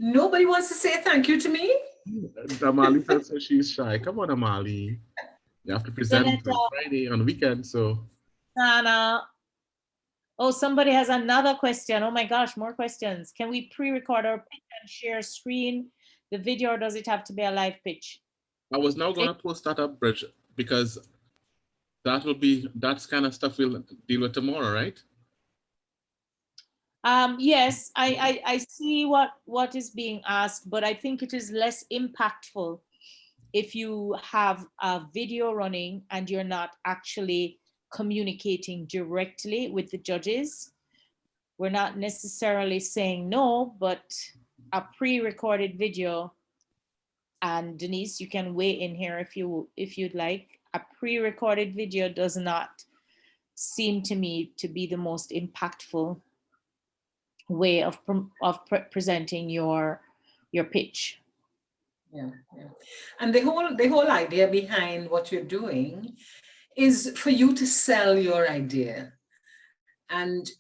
Nobody wants to say thank you to me? Amali says she's shy. Come on, Amali. You have to present on Friday on the weekend, so. Sana. Oh, somebody has another question. Oh my gosh, more questions. Can we pre-record our pitch and share screen, the video, or does it have to be a live pitch? I was now going to post that up, Bridget, because that's kind of stuff we'll deal with tomorrow, right? Yes, I see what is being asked, but I think it is less impactful if you have a video running and you're not actually communicating directly with the judges. We're not necessarily saying no, but a pre-recorded video, and Denise, you can weigh in here if you'd like. A pre-recorded video does not seem to me to be the most impactful way of presenting your pitch. Yeah. And the whole idea behind what you're doing is for you to sell your idea. And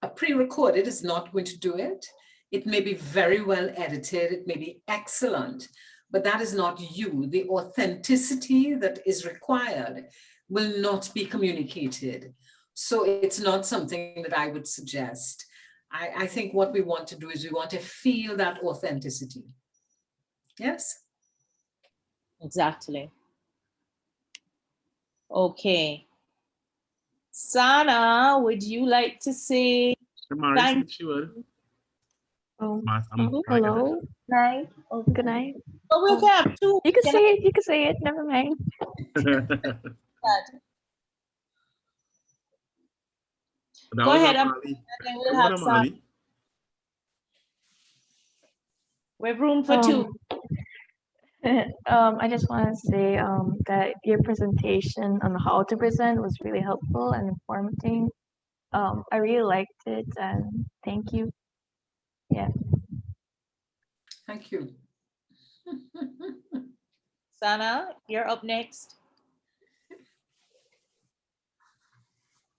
a pre-recorded is not going to do it. It may be very well edited, it may be excellent, but that is not you. The authenticity that is required will not be communicated. So it's not something that I would suggest. I think what we want to do is we want to feel that authenticity. Yes? Exactly. Okay. Sana, would you like to say thank you? Hello. Night. Oh, good night. Oh, we can have two. You can say it. You can say it. Never mind. Go ahead. We'll have some. We have room for two. I just want to say that your presentation on how to present was really helpful and informative. I really liked it, and thank you. Yeah. Thank you. Sana, you're up next.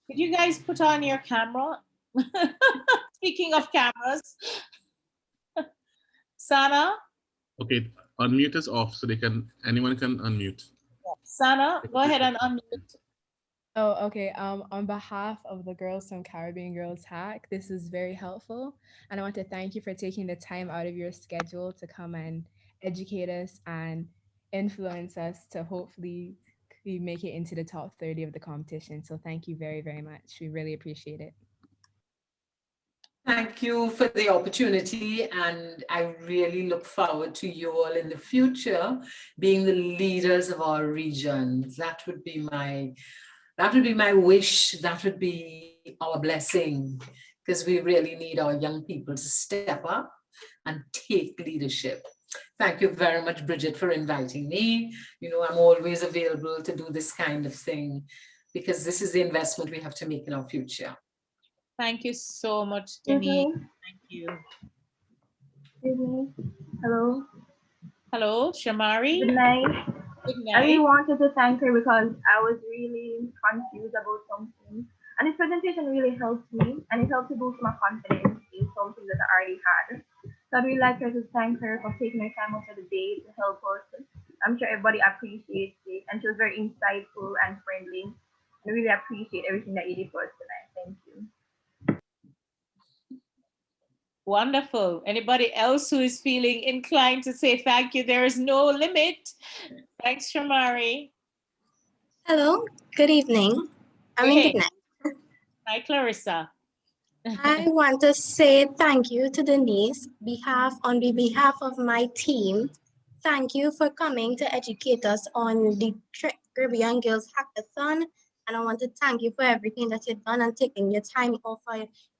Could you guys put on your camera? Speaking of cameras. Sana? Okay, unmute is off so anyone can unmute. Sana, go ahead and unmute. Oh, okay. On behalf of the girls from Caribbean Girls Hack, this is very helpful. And I want to thank you for taking the time out of your schedule to come and educate us and influence us to hopefully make it into the top 30 of the competition. So thank you very, very much. We really appreciate it. Thank you for the opportunity, and I really look forward to you all in the future being the leaders of our region. That would be my wish. That would be our blessing, because we really need our young people to step up and take leadership. Thank you very much, Bridget, for inviting me. You know, I'm always available to do this kind of thing, because this is the investment we have to make in our future. Thank you so much, Denise. Thank you. Hello. Hello, Shamari. Good night. Good night. I really wanted to thank her because I was really confused about something. And this presentation really helped me, and it helped to boost my confidence in something that I already had. So I'd really like her to thank her for taking her time out of the day to help us. I'm sure everybody appreciates it, and she was very insightful and friendly. I really appreciate everything that you did for us tonight. Thank you. Wonderful. Anybody else who is feeling inclined to say thank you? There is no limit. Thanks, Shamari. Hello, good evening. Good night. Hi, Clarissa. I want to say thank you to Denise on behalf of my team. Thank you for coming to educate us on the Caribbean Girls Hackathon. And I want to thank you for everything that you've done and taking your time off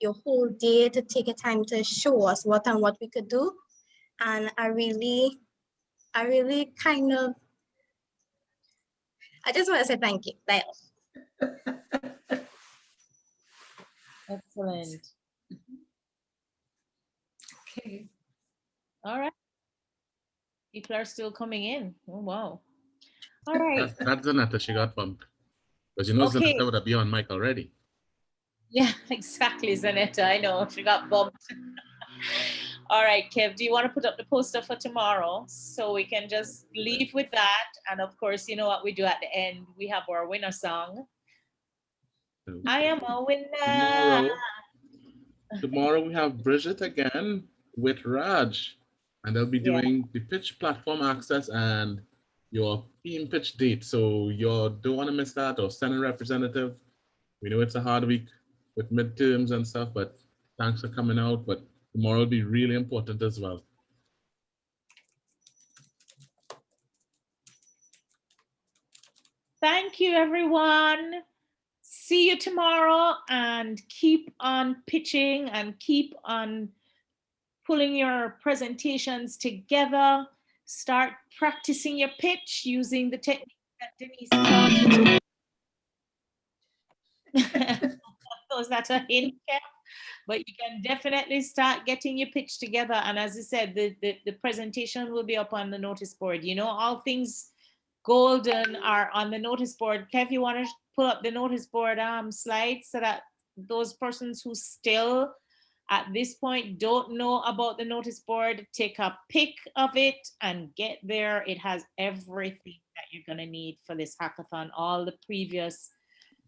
your whole day to take a time to show us what we could do. And I just want to say thank you. Bye. Excellent. Okay. All right. People are still coming in. Oh, wow. All right. That's Zanetta, she got bumped. Because you know Zanetta would have been on mic already. Yeah, exactly, Zanetta. I know, she got bumped. All right, Kev, do you want to put up the poster for tomorrow so we can just leave with that? And of course, you know what we do at the end? We have our winner song. I am a winner. Tomorrow we have Bridget again with Raj, and they'll be doing the pitch platform access and your team pitch date. So you don't want to miss that, or send a representative. We know it's a hard week with midterms and stuff, but thanks for coming out. But tomorrow will be really important as well. Thank you, everyone. See you tomorrow, and keep on pitching and keep on pulling your presentations together. Start practicing your pitch using the technique that Denise taught you. Was that a hint, Kev? But you can definitely start getting your pitch together. And as I said, the presentation will be up on the notice board. You know, all things golden are on the notice board. Kev, you want to pull up the notice board slides so that those persons who still at this point don't know about the notice board, take a pic of it and get there. It has everything that you're going to need for this hackathon. All the previous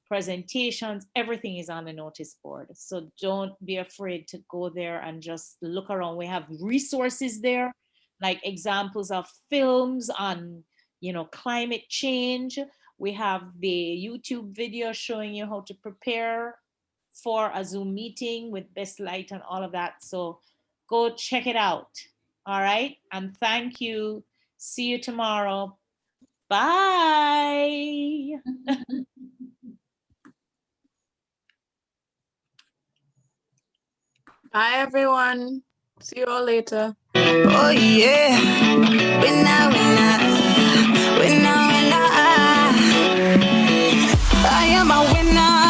presentations, everything is on the notice board. So don't be afraid to go there and just look around. We have resources there, like examples of films on, you know, climate change. We have the YouTube video showing you how to prepare for a Zoom meeting with best light and all of that. So go check it out. All right. And thank you. See you tomorrow. Bye. Bye, everyone. See you all later. Oh yeah, winner, winner, winner, winner. I am a winner.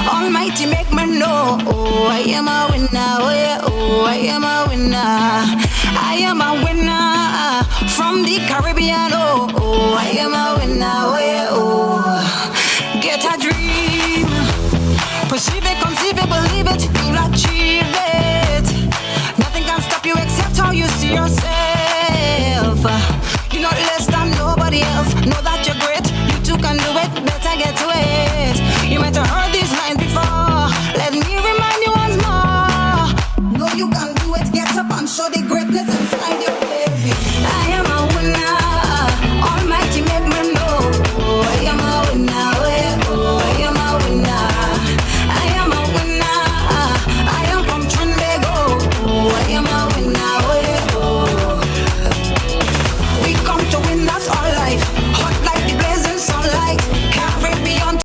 Almighty make me know. Oh, I am a winner. Oh yeah, oh, I am a winner. I am a winner from the Caribbean. Oh, I am a winner. Oh yeah.